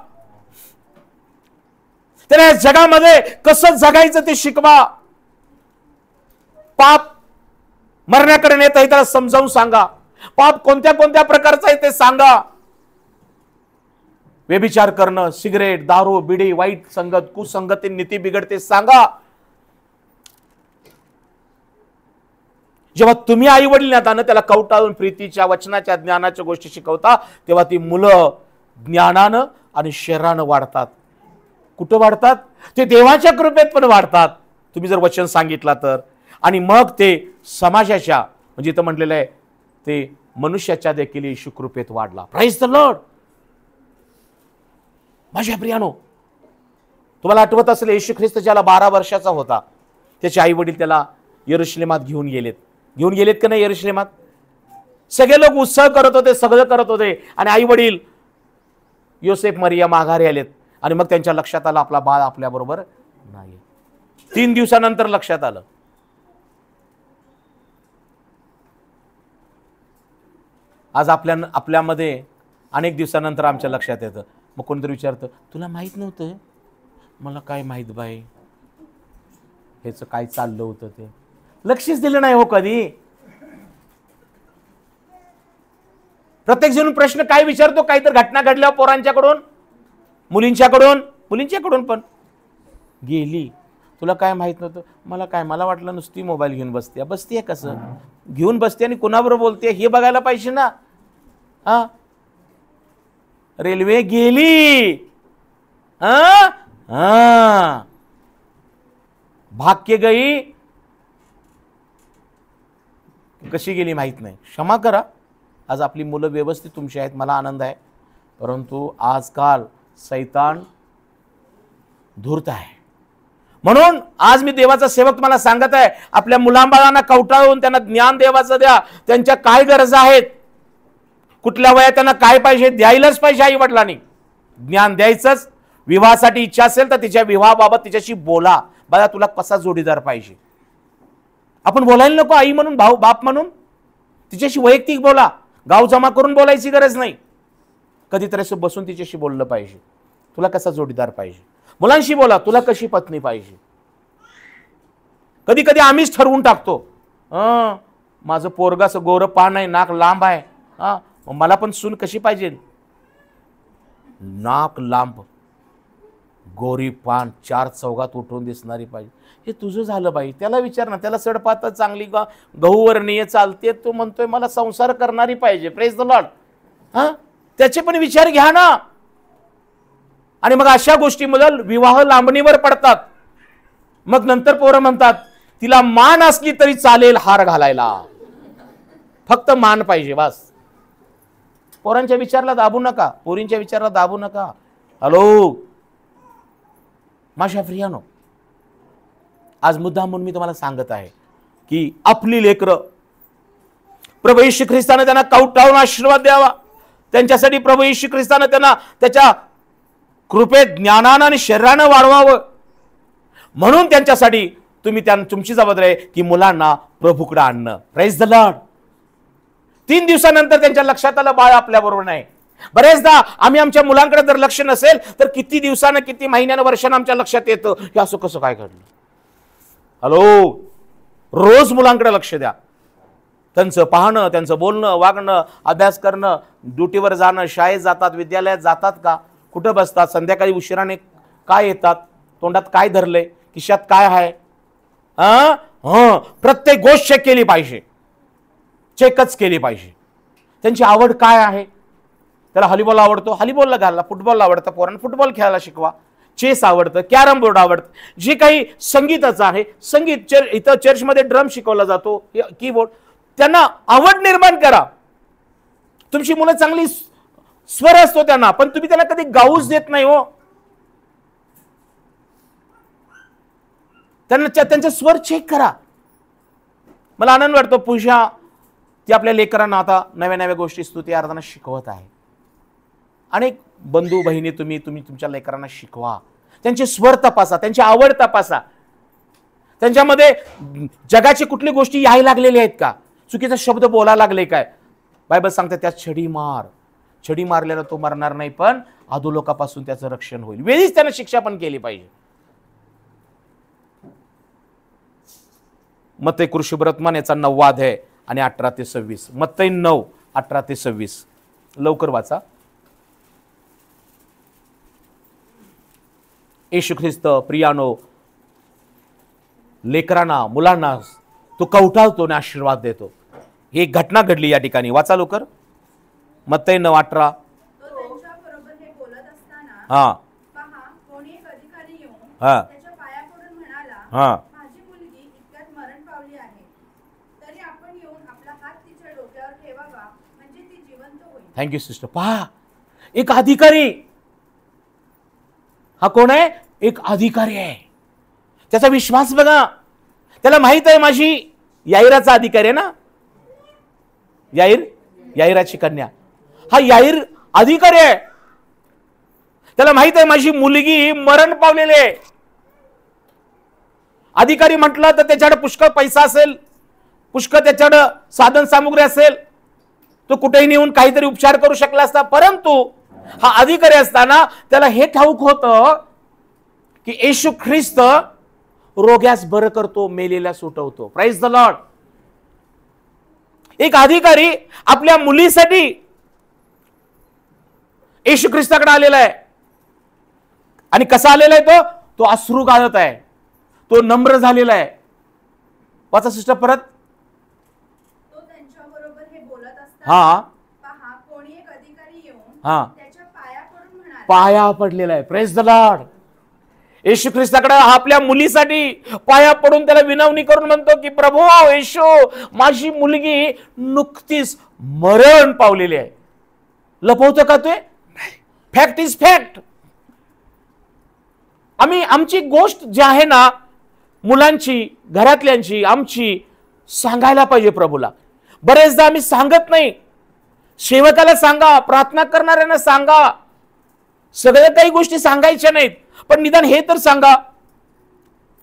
त्याला जगामध्ये कसं जगायचं ते शिकवा. पाप मरण्याकडे नेत आहे त्याला समजावून सांगा. पाप कोणत्या कोणत्या प्रकारचं आहे ते सांगा. व्यभिचार करणं, सिगरेट, दारू, बिडी, वाईट संगत, कुसंगती, नीती बिघडते सांगा. जेव्हा तुम्ही आई वडील नाताना त्याला कवटाळून प्रीतीच्या, वचनाच्या, ज्ञानाच्या गोष्टी शिकवता, तेव्हा ती मुलं ज्ञानानं आणि शरीरानं वाढतात. कुठं वाढतात? ते देवाच्या कृपेत पण वाढतात, तुम्ही जर वचन सांगितलं तर. आणि मग ते समाजाच्या, म्हणजे इथं म्हटलेलं आहे ते मनुष्याच्या देखील येशू कृपेत वाढला. Praise the lord. माझ्या प्रियानो, तुम्हाला आठवत असेल येशू ख्रिस्त ज्याला 12 वर्षाचा होता, त्याचे आई वडील त्याला यरुशलेमात घेऊन गेलेत का नाही? यरुशलेमात सगळे लोक उत्सव करत होते, सगळं करत होते. आणि आई वडील योसेफ मरिया माघारी आलेत. आणि मग त्यांच्या लक्षात आलं आपला बाळ आपल्या बरोबर नाही. 3 दिवसानंतर लक्षात आलं. आज आपल्यामध्ये अनेक दिवसानंतर आमच्या लक्षात येतं. मग कोणतरी विचारतं, तुला माहित नव्हतं? मला काय माहित बाई, हेच काय चाललं होतं ते. लक्षच दिलं नाही हो कधी. प्रत्येक जण प्रश्न काय विचारतो, काहीतरी घटना घडल्यावर पोरांच्याकडून, मुलींच्याकडून पण, गेली तुला काय माहित नव्हतं? मला काय, मला वाटलं नुसती मोबाईल घेऊन बसते कसं घेऊन बसते आणि कोणाबरोबर बोलते हे बघायला पाहिजे ना. हा, रेल्वे गेली, भाग्य गई, कशी गेली माहित नाही. क्षमा करा, आज आपली मुलं व्यवस्थित तुमची आहेत, मला आनंद आहे. परंतु आजकाल सैतान धूर्त आहे. म्हणून आज मी देवाचा सेवक मला सांगत आहे, आपल्या मुलांबाळांना कवटाळून त्यांना ज्ञान देवाचं द्या. त्यांच्या काय गरजा आहेत, कुठल्या वयात त्यांना काय पाहिजे, द्यायलाच पाहिजे. आई वडिलांनी ज्ञान द्यायचंच. विवाहासाठी इच्छा असेल तर तिच्या विवाहाबाबत तिच्याशी बोला. बघा तुला कसा जोडीदार पाहिजे. आपण बोलायला नको आई म्हणून, भाऊ बाप म्हणून. तिच्याशी वैयक्तिक बोला, गाव जमा करून बोलायची गरज नाही. कधीतरी असं बसून तिच्याशी बोललं पाहिजे, तुला कसा जोडीदार पाहिजे. मुलांशी बोला, तुला कशी पत्नी पाहिजे. कधी कधी आम्हीच ठरवून टाकतो, माझं पोरगा असं गोरं पान आहे, नाक लांब आहे, मला पण सून कशी पाहिजे, नाक लांब, गोरी पान, 4 चौघात उठून दिसणारी पाहिजे. हे तुझं झालं बाई. त्याला विचार ना, त्याला सडपात चांगली गहूवर्णीय चालते, तो म्हणतोय मला संसार करणारी पाहिजे. Praise the Lord. त्याचे पण विचार घ्या ना. आणि मग अशा गोष्टीमुळे विवाह लांबणीवर पडतात. मग नंतर पोरं म्हणतात, तिला मान असली तरी चालेल हार घालायला, फक्त मान पाहिजे बस. पोरांच्या विचारला दाबू नका, पोरींच्या विचारला दाबू नका. हॅलो माझ्या प्रियानो, आज मुद्दा म्हणून मी तुम्हाला सांगत आहे की आपली लेकरं प्रभू येशू ख्रिस्ताने त्यांना कवटाळून आशीर्वाद द्यावा. त्यांच्यासाठी प्रभू येशू ख्रिस्ताने त्यांना त्याच्या कृपेत ज्ञानानं आणि शरीरानं वाढवावं. म्हणून त्यांच्यासाठी तुमची जबाबदारी आहे की मुलांना प्रभूकडे आणणं. Praise the Lord. 3 दिवसानंतर त्यांच्या लक्षात आलं बाळ आपल्या बरोबर नाही. बरेचदा आम्ही आमच्या मुलांकडे जर लक्ष नसेल तर किती दिवसानं, किती महिन्यानं, वर्षानं आमच्या लक्षात येतं की असं कसं काय घडलं. हॅलो, रोज मुलांकडे लक्ष द्या. त्यांचं पाहणं, त्यांचं बोलणं, वागणं, अभ्यास करणं, ड्युटीवर जाणं, शाळेत जातात, विद्यालयात जातात का, कुठं बसतात, संध्याकाळी उशिराने काय येतात, तोंडात काय धरलंय, खिशात काय आहे, प्रत्येक गोष्ट चेक केली पाहिजे. चेकच केली पाहिजे. त्यांची आवड काय आहे. त्याला हॉलीबॉल आवडतो, हॉलीबॉलला घाला. फुटबॉल आवडतं, पोरांना फुटबॉल खेळायला शिकवा. चेस आवडतं, कॅरम बोर्ड आवडतं, जे काही संगीताचं आहे, संगीत इथं चर्चमध्ये ड्रम शिकवला जातो, कीबोर्ड, त्यांना आवड निर्माण करा. तुमची मुलं चांगली स्वर असतो त्यांना, पण तुम्ही त्यांना कधी गाऊच देत नाही हो. त्यांचा स्वर चेक करा. मला आनंद वाटतो पूजा ती आपल्या लेकरांना आता नव्या नव्या गोष्टी स्तुती आराधना शिकवत आहे. अनेक बंधू बहिणी तुम्ही तुमच्या लेकरांना शिकवा. त्यांचे स्वर तपासा, त्यांची आवड तपासा. त्यांच्यामध्ये जगाची कुठली गोष्टी यायला लागलेल्या आहेत का, चुकीचा शब्द बोलायला लागले काय. बायबल सांगते त्यात छडी मार. छडी मारल्याला तो मरणार नाही, पण अधोलोकापासून त्याचं रक्षण होईल. वेळीच त्यानं शिक्षा पण केली पाहिजे. मत्तई कृषीवर्तमान याचा 9वा अध्याय आणि 18 ते 26. मत्तई 9, 18 ते 26. लवकर वाचा. येशू ख्रिस्त प्रियानो लेकरांना, मुलांना तो कवटाळतो आणि आशीर्वाद देतो. ही एक घटना घडली या ठिकाणी. वाचा लवकर. मत्तई 9, 18. हा हा हा थँक्यू सिस्टर. पहा, एक अधिकारी. हा कोण आहे? एक अधिकारी आहे. त्याचा विश्वास बघा. त्याला माहित आहे माझी याईराचा अधिकारी आहे ना, याईराची कन्या. हा याईर अधिकारी आहे. त्याला माहित आहे माझी मुलगी मरण पावलेली आहे. अधिकारी म्हटलं तर त्याच्याकडे पुष्कळ पैसा असेल, पुष्कळ त्याच्याकडे साधन सामुग्री असेल, तो कुठेही नेऊन काहीतरी उपचार करू शकला असता. परंतु हा अधिकारी असताना त्याला हे ठाऊक होतं की येशू ख्रिस्त रोग्यास बरं करतो, मेलेला सुटवतो. Praise the lord. एक अधिकारी आपल्या मुलीसाठी येशू ख्रिस्ताकडे आलेला आहे. आणि कसा आलेला आहे तो अश्रू गाळत आहे, तो नम्र झालेला आहे. वाचा सिस्टर परत. तो त्यांच्याबरोबर हे बोलत हा. पहा कोणी एक अधिकारी येऊन हा. त्याच्या पाया पडून म्हणाला. पाया पडलेला आहे. Praise the lord. येशू ख्रिस्ताकडे आपल्या मुलीसाठी पाया पडून त्याला विनवणी करून म्हणतो की प्रभू येशू, माझी मुलगी नुकतीच मरण पावलेली आहे. लपवतो का ते? Fact is fact. आमची गोष्ट जी आहे ना, मुलांची, घरातल्यांची, आमची सांगायला पाहिजे प्रभूला. बरेचदा आम्ही सांगत नाही. सेवकाला सांगा, प्रार्थना करणाऱ्यांना सांगा, सगळ्या काही गोष्टी सांगायच्या नाहीत, पण निदान हे तर सांगा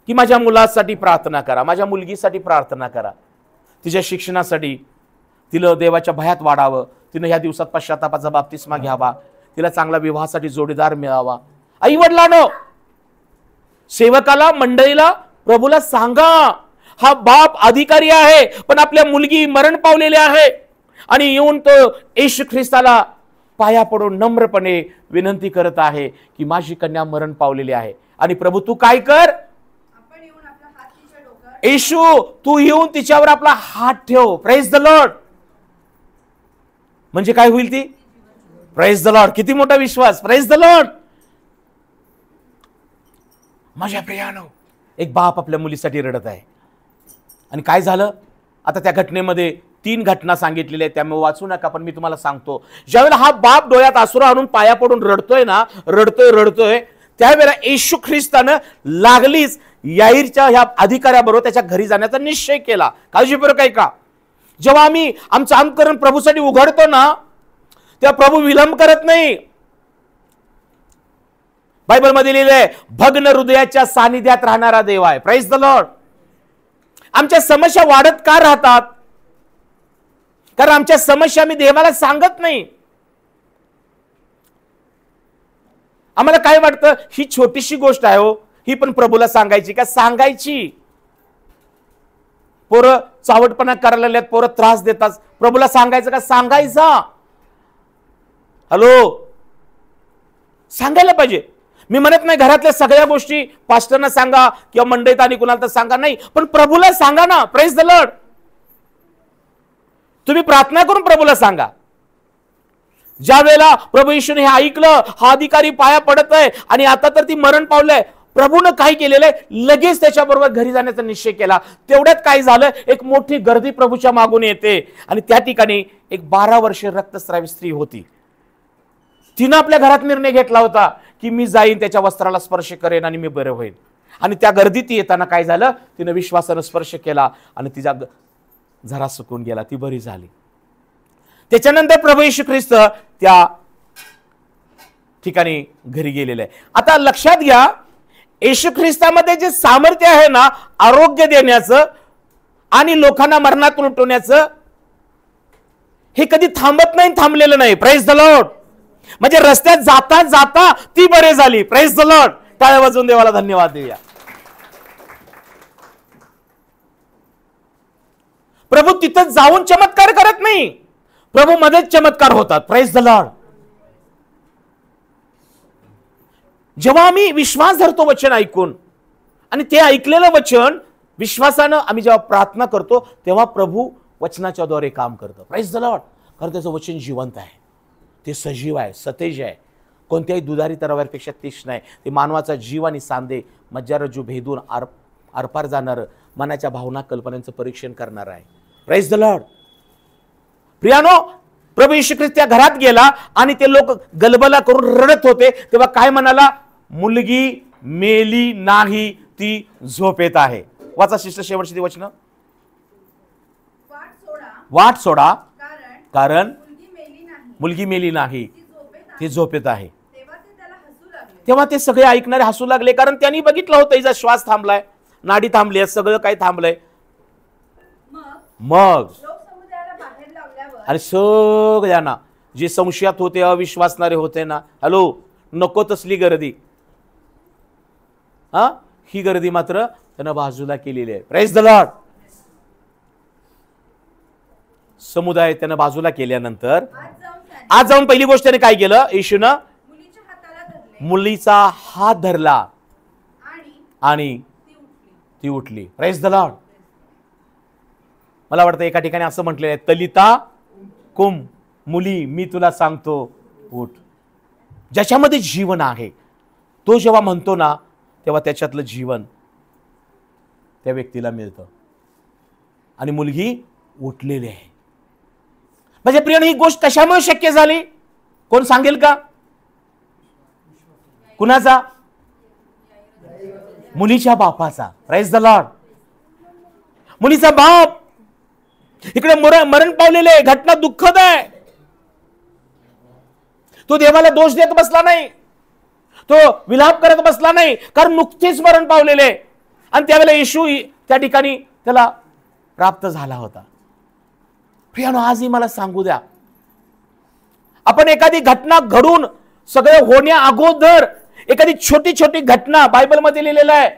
की माझ्या मुलासाठी प्रार्थना करा, माझ्या मुलगीसाठी प्रार्थना करा, तिच्या शिक्षणासाठी, तिला देवाच्या भयात वाढावं, तिनं ह्या दिवसात पश्चातापाचा बाप्तिस्मा घ्यावा, तिला चांगला विवाहासाठी जोडीदार मिळावा. आई वडिलांनो, सेवकाला, मंडळीला, प्रभूला सांगा. हा बाप अधिकारी आहे, पण आपल्या मुलगी मरण पावलेली आहे आणि येऊन तो येशू ख्रिस्ताला पाया पडून नम्रपणे विनंती करत आहे की माझी कन्या मरण पावलेली आहे आणि प्रभू तू काय कर, आपण येऊन आपला हात तिच्या डोक्यावर. येशू तू येऊन तिच्यावर आपला हात ठेव. Praise the Lord. म्हणजे काय होईल ती? Praise the Lord. किती मोठा विश्वास. Praise the lord. माझ्या प्रियानो, एक बाप आपल्या मुलीसाठी रडत आहे आणि काय झालं आता त्या घटनेमध्ये 3 घटना सांगितलेल्या आहेत, त्यामुळे वाचू नका, पण मी तुम्हाला सांगतो. ज्यावेळेला हा बाप डोळ्यात अश्रू आणून पाया पडून रडतोय ना, रडतोय, त्यावेळेला येशू ख्रिस्तानं लागलीच याईरच्या ह्या अधिकाऱ्याबरोबर त्याच्या घरी जाण्याचा निश्चय केला. काळजीपूर्वक ऐका. जेव्हा आम्ही आमचं अंतःकरण प्रभूसाठी उघडतो ना, तेव्हा प्रभू विलंब करत नाही. बायबलमध्ये लिहिलंय, भग्न हृदयाच्या सानिध्यात राहणारा देव आहे. Praise the Lord. आमच्या समस्या वाढत का राहतात? कारण आमच्या समस्या आम्ही देवाला सांगत नाही. आम्हाला काय वाटतं, ही छोटीशी गोष्ट आहे हो, ही पण प्रभूला सांगायची का? सांगायची. पोरं चावटपणा करायला लागल्यात, पोरं त्रास देतात, प्रभूला सांगायचं का? सांगायचा. हॅलो, सांगायला पाहिजे. मी म्हणत नाही घरातल्या सगळ्या गोष्टी पास्टरना सांगा किंवा मंडळीत आणि कुणाला तर सांगा, नाही, पण प्रभूला सांगा ना. Praise the Lord. तुम्ही प्रार्थना करून प्रभूला सांगा. ज्या वेळेला प्रभू येशूने हे ऐकलं, हा अधिकारी पाया पडत आहे आणि आता तर ती मरण पावलंय, प्रभूनं काय केलेलं आहे, लगेच त्याच्याबरोबर घरी जाण्याचा निश्चय केला. तेवढ्यात काय झालं, एक मोठी गर्दी प्रभूच्या मागून येते आणि त्या ठिकाणी एक 12 वर्षे रक्तस्रावी स्त्री होती. तिनं आपल्या घरात निर्णय घेतला होता की मी जाईन, त्याच्या वस्त्राला स्पर्श करेन आणि मी बरं होईन. आणि त्या गर्दीत येताना काय झालं, तिनं विश्वासानं स्पर्श केला आणि तिचा झरा सुकून गेला, ती बरी झाली. त्याच्यानंतर प्रभू येशू ख्रिस्त त्या ठिकाणी घरी गेलेले आहे. आता लक्षात घ्या, येशू ख्रिस्तामध्ये जे सामर्थ्य आहे ना, आरोग्य देण्याचं आणि लोकांना मरणातून उठवण्याचं, हे कधी थांबत नाही, थांबलेलं नाही. Praise the Lord. म्हणजे रस्त्यात जाता जाता ती बरे झाली. Praise the Lord. टाळ्या वाजवून देवाला धन्यवाद देऊया. प्रभू तिथं जाऊन चमत्कार करत नाही, प्रभू मध्येच चमत्कार होतात. Praise the Lord. जेव्हा आम्ही विश्वास धरतो वचन ऐकून आणि ते ऐकलेलं वचन विश्वासानं आम्ही जेव्हा प्रार्थना करतो, तेव्हा प्रभू वचनाच्या द्वारे काम करतो. Praise the Lord. कारण त्याचं वचन जिवंत आहे, ते सजीव आहे, सतेज आहे, कोणत्याही दुधारी तलवारीपेक्षा तीक्ष्ण आहे. ते मानवाचा जीव आणि सांधे मज्जारज्जू भेदून आरपार जाणारं, मनाच्या भावना कल्पनांचं परीक्षण करणार आहे. Praise the lord. प्रियानो, प्रभू येशू ख्रिस्त त्या घरात गेला आणि ते लोक गलबला करून रडत होते. तेव्हा काय म्हणाला, मुलगी मेली नाही, ती झोपेत आहे. वाचा शिष्ट शेवटची ती वचनं. वाट सोडा कारण मुलगी मेली नाही, ती झोपेत आहे. तेव्हा ते सगळे ऐकणारे हसू लागले, कारण त्यांनी बघितलं होतं हिचा श्वास थांबलाय, नाडी थांबली आहे, सगळं काही थांबलंय. मग मग लोकसमुदायाला बाहेर लावल्यावर आणि सगळ्यांना जे संशयात होते, अविश्वासणारे होते ना, हॅलो, नको तसली गर्दी, हा, ही गर्दी मात्र त्यानं बाजूला केलेली आहे. Praise the Lord. समुदाय त्यानं बाजूला केल्यानंतर आज जाऊन पहिली गोष्ट त्याने काय केलं, येशूनं मुलीच्या हाताला धरले मुलीचा हात धरला आणि आणि ती उठली. ती उठली. Praise the Lord. मला वाटतं एका ठिकाणी असं म्हटलेलं आहे, तलिता कुम, मुली मी तुला सांगतो उठ. ज्याच्यामध्ये जीवन आहे तो जेव्हा म्हणतो ना, तेव्हा त्याच्यातलं जीवन त्या व्यक्तीला मिळतं. आणि मुलगी उठलेली आहे. म्हणजे प्रियाने ही गोष्ट कशामुळे शक्य झाली, कोण सांगेल का? कुणाचा? मुलीच्या बापाचा. Praise the lord. मुलीचा बाप इकडे मरण पावलेले, घटना दुःखद आहे. तो देवाला दोष देत बसला नाही, तो विलाप करत बसला नाही, कारण नुकतेच मरण पावलेले. आणि त्यावेळेला येशू त्या ठिकाणी त्याला प्राप्त झाला होता. प्रियानो, आजही मला सांगू द्या, आपण एखादी घटना घडून सगळे होण्या अगोदर एखादी छोटी छोटी घटना बायबलमध्ये लिहिलेलं आहे,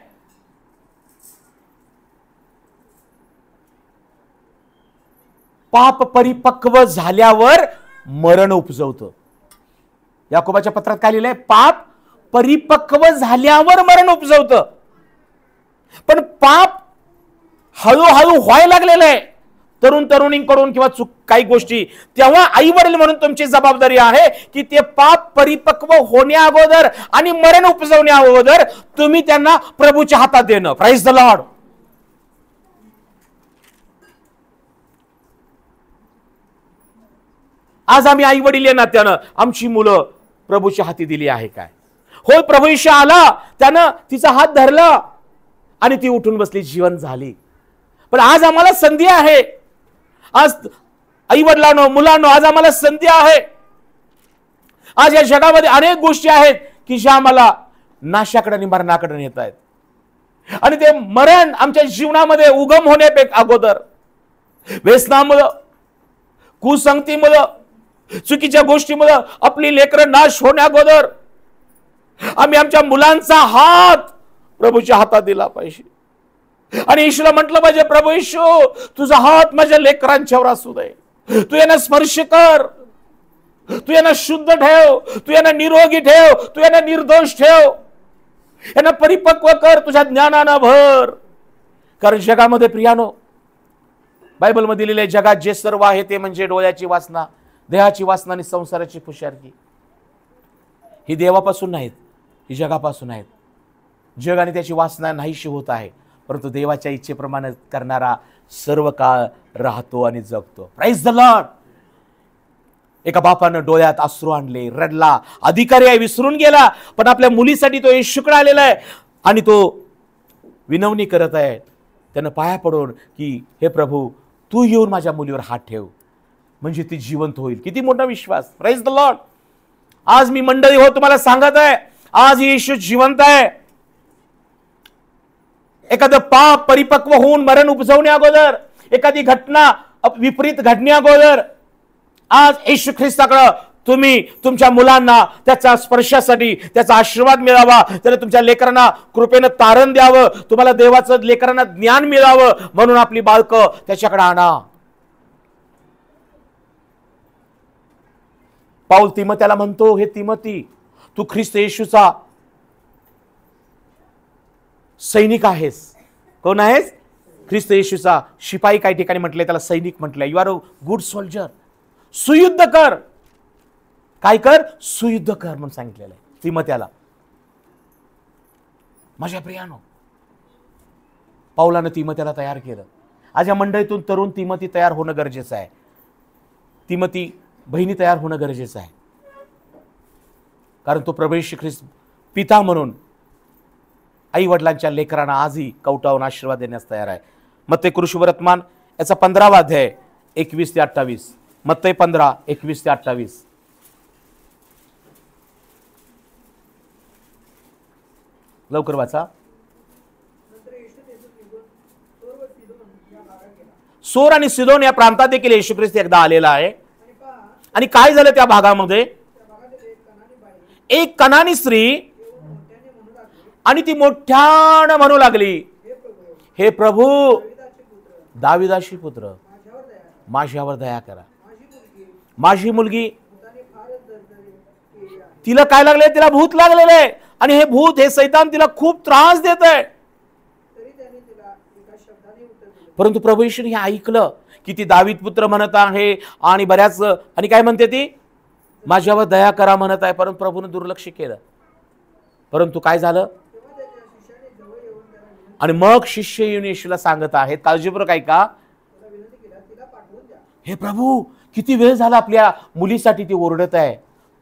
पाप परिपक्व झाल्यावर मरण उपजवतं. याकोबाच्या पत्रात काय लिहिलंय? पाप परिपक्व झाल्यावर मरण उपजवतं. पण पाप हळूहळू व्हायला लागलेलं आहे तरुण तरुणींकडून किंवा काही गोष्टी. तेव्हा आई वडील म्हणून तुमची जबाबदारी आहे की ते पाप परिपक्व होण्या अगोदर आणि मरण उपजवण्या अगोदर तुम्ही त्यांना प्रभूच्या हातात देणं. Praise the lord. आज आम्ही आई वडील या नात्यानं आमची मुलं प्रभूच्या हाती दिली आहे काय? होय, प्रभू येशू आला, त्यानं तिचा हात धरला आणि ती उठून बसली, जीवन झाली. पण आज आम्हाला संधी आहे, आज आई वडिलांनो, मुलांनो, आज आम्हाला संधी आहे. आज या जगामध्ये अनेक गोष्टी आहेत की ज्या आम्हाला नाशाकडे आणि मरणाकडे नेत आहेत. आणि ते मरण आमच्या जीवनामध्ये उगम होण्यापेक्षा अगोदर व्यसनामुळं, कुसंगतीमुळं, चुकीच्या गोष्टीमुळं आपली लेकरं नाश होण्या अगोदर आम्ही आमच्या मुलांचा हात प्रभूच्या हातात दिला पाहिजे. आणि येशूला म्हटलं पाहिजे, प्रभू येशू, तुझा हात माझ्या लेकरांच्यावर असू दे. तू यांना स्पर्श कर, तू यांना शुद्ध ठेव, तू यांना निरोगी ठेव, तू यांना निर्दोष ठेव, यांना परिपक्व कर, तुझ्या ज्ञानानं भर. कारण जगामध्ये प्रियानो, बायबलमध्ये लिहिलेल्या जगात जे सर्व आहे ते म्हणजे डोळ्याची वासना, देहाची वासना आणि संसाराची फुशारकी. ही देवापासून नाहीत, ही जगापासून आहेत. जग आणि त्याची वासना नाहीशी होत आहे, परंतु देवाच्या इच्छेप्रमाणे करणारा सर्व काळ राहतो आणि जगतो. Praise the Lord. एका बापानं डोळ्यात अश्रू आणले, रडला, अधिकारी आहे विसरून गेला, पण आपल्या मुलीसाठी तो येशूकडे आलेला आहे आणि तो विनवणी करत आहे त्यानं पाया पडून की हे प्रभू, तू येऊन माझ्या मुलीवर हात ठेव म्हणजे ती जिवंत होईल. किती मोठा विश्वास. Praise the lord. आज मी मंडळी हो तुम्हाला सांगत आहे, आज येशू जिवंत आहे. एखादं पाप परिपक्व होऊन मरण उपजवण्या अगोदर, एखादी घटना विपरीत घडण्या अगोदर आज येशू ख्रिस्ताकडे तुम्ही तुमच्या मुलांना त्याच्या स्पर्शासाठी, त्याचा आशीर्वाद मिळावा, त्याला तुमच्या लेकरांना कृपेनं तारण द्यावं, तुम्हाला देवाचं लेकरांना ज्ञान मिळावं म्हणून आपली बाळकं त्याच्याकडे आणा. पाऊल तिमोथेला म्हणतो, हे तिमोथी, तू ख्रिस्त येशूचा सैनिक आहेस. कोण आहेस? ख्रिस्त येशूचा शिपाई. काही ठिकाणी म्हटलंय त्याला सैनिक म्हटलंय. You are a good soldier. सुयुद्ध कर. काय कर? सुयुद्ध कर म्हणून सांगितलेलं आहे तिमोथेला. माझ्या प्रियानो, पाऊलानं तिमोथेला तयार केलं. आज या मंडळीतून तरुण तिमोथी तयार होणं गरजेचं आहे. तिमोथी बहिणी तयार होणं गरजेचं आहे. कारण तो प्रभू येशू ख्रिस्त पिता म्हणून आई वडिलांच्या लेकरांना आजही कवटावून आशीर्वाद देण्यास तयार आहे. मत्ते कृष्णवर्तमान याचा 15वा अध्याय 21 ते 28. मत्ते 15, 21 ते 28. लवकर वाचा. नंतर येशू सोर आणि सिदोन या प्रांतात देखील येशू ख्रिस्त एकदा आलेला आहे. आणि पहा, आणि काय झालं त्या भागामध्ये? त्या भागातील एक कनानी बाई एक कनानी स्त्री येऊन मोठ्याने म्हणू लागली, आणि ती मोठ्यानं म्हणू लागली, हे प्रभू, हे प्रभू, दाविदाचे पुत्र, दाविदाशी पुत्र, माझ्यावर दया करा. माझ्यावर दया करा. माझी मुलगी माझी मुलगी, भूताने फारच दरदरी केली आहे. तिला काय लागले? तिला भूत लागलेलं आहे. आणि हे भूत, हे सैतान तिला खूप त्रास देत आहे. तरी त्याने तिला एका शब्दाने उत्तर दिले, परंतु प्रभू येशूने हे ऐकलं की ती दावीद पुत्र म्हणत आहे आणि बऱ्याच, आणि काय म्हणते ती? माझ्यावर दया करा म्हणत आहे. परंतु प्रभूने दुर्लक्ष केलं. परंतु काय झालं? तेव्हा त्याच्या शिष्याने जवळ येऊन त्याला विनंती आणि मग शिष्य येऊन येशूला सांगत आहेत, काळजीपूर्वक ऐका, केला, तिला पाठवून द्या. हे प्रभू, किती वेळ झाला आपल्या मुलीसाठी ती ओरडत आहे,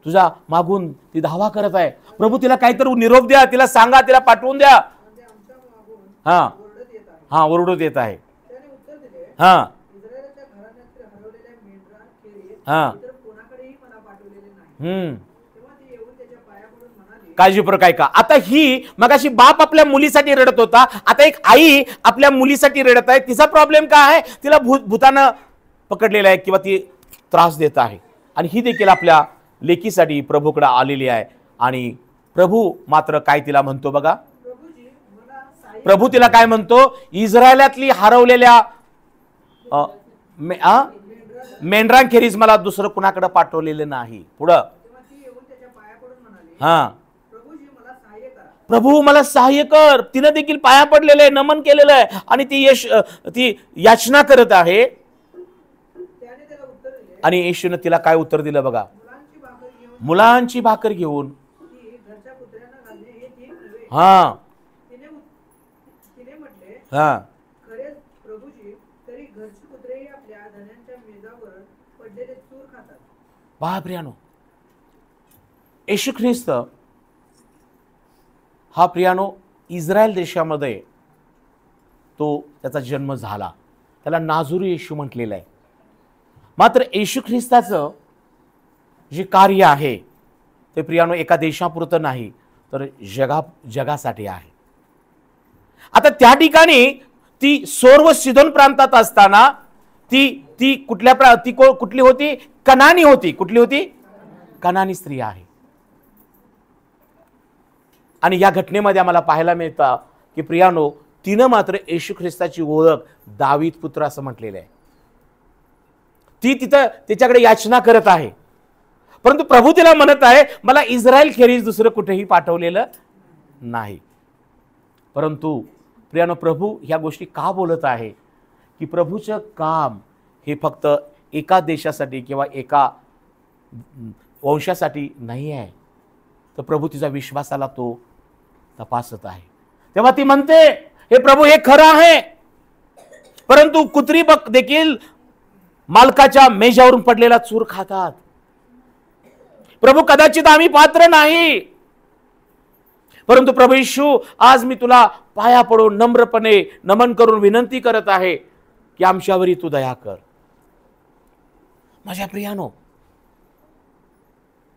तुझा मागून ती धावा करत आहे. प्रभू, तिला काहीतरी निरोप द्या, तिला सांगा, तिला पाठवून द्या. म्हणजे आमच्या मागून हा ओरडत येत आहे. हा ओरडत येत आहे. त्याने उत्तर दिले, हा इस्रायलाच्या घराण्यातील हरवलेल्या मेंढराखेरीज हा इतर कोणाकडेही मला पाठवलेले नाही. तेव्हा ती येऊन त्याच्या पाया पडून म्हणाली, काळजीपूर्वक ऐका. आता ही मगाशी बाप आपल्या मुलीसाठी रडत होता, आता एक आई आपल्या मुलीसाठी रडत आहे. तिचा प्रॉब्लेम काय आहे? तिला भूतानं पकडलेला आहे किंवा ती त्रास देत आहे. आणि ही देखील आपल्या लेकीसाठी प्रभूकडे आलेली आहे. आणि प्रभू मात्र काय तिला म्हणतो बघा? प्रभूजी मला साई प्रभू तिला काय म्हणतो? इस्रायलातली हरवलेल्या मेंढरांखेरीज मला दुसरं कुणाकडे पाठवलेलं नाही. पुढं, तेव्हा ती येऊन त्याच्या पाया पडून म्हणाली, हा प्रभूजी मला सहाय्य करा. प्रभू मला सहाय्य कर. तिनं देखील पाया पडलेलं आहे, नमन केलेलं आहे आणि ती याचना करत आहे. त्याने त्याला उत्तर दिले, आणि येशूने तिला काय उत्तर दिलं बघा? मुलांची भाकर घेऊन मुलांची भाकर घेऊन, ती घरच्या कुत्र्यांना घालणे हे ठीक नव्हे. हा तिने म्हटले, हा खरेच प्रभूजी, तरी घरची कुत्रेही आपल्या धन्यांच्या मेजावर पडलेले चूर खातात. प्रियानो, येशू ख्रिस्त हा प्रियानो इस्रायल देशामध्ये तो त्याचा जन्म झाला. त्याला नाझुरी येशू म्हटलेलं आहे. मात्र येशू ख्रिस्ताचं जे कार्य आहे ते प्रियानो एका देशापुरतं नाही, तर जगासाठी आहे. आता त्या ठिकाणी ती सोर व सिदोन प्रांतात असताना ती कुठली होती? कनानी होती. कुठली होती? कनानी स्त्री आहे. आणि या घटनेमध्ये आम्हाला पाहायला मिळतं की प्रियानो, तिनं मात्र येशू ख्रिस्ताची ओळख दावीद पुत्र असं म्हटलेलं आहे. ती तिथं त्याच्याकडे याचना करत आहे. परंतु प्रभू तिला म्हणत आहे, मला इस्रायल खेरीज दुसरं कुठेही पाठवलेलं नाही. परंतु प्रियानो, प्रभू ह्या गोष्टी का बोलत आहे की प्रभूचं काम हे फक्त एका देशासाठी किंवा एका वंशासाठी नाही आहे, तर प्रभू तिचा विश्वासाला तो तपासत आहे. तेव्हा ती म्हणते, हे प्रभू, हे खरं आहे, परंतु कुत्री देखील मालकाच्या मेजावरून पडलेला चूर खातात. प्रभू, कदाचित आम्ही पात्र नाही, परंतु प्रभू येशू, आज मी तुला पाया पडून नम्रपणे नमन करून विनंती करत आहे की आमच्यावरी तू दया कर. माझ्या प्रियानो,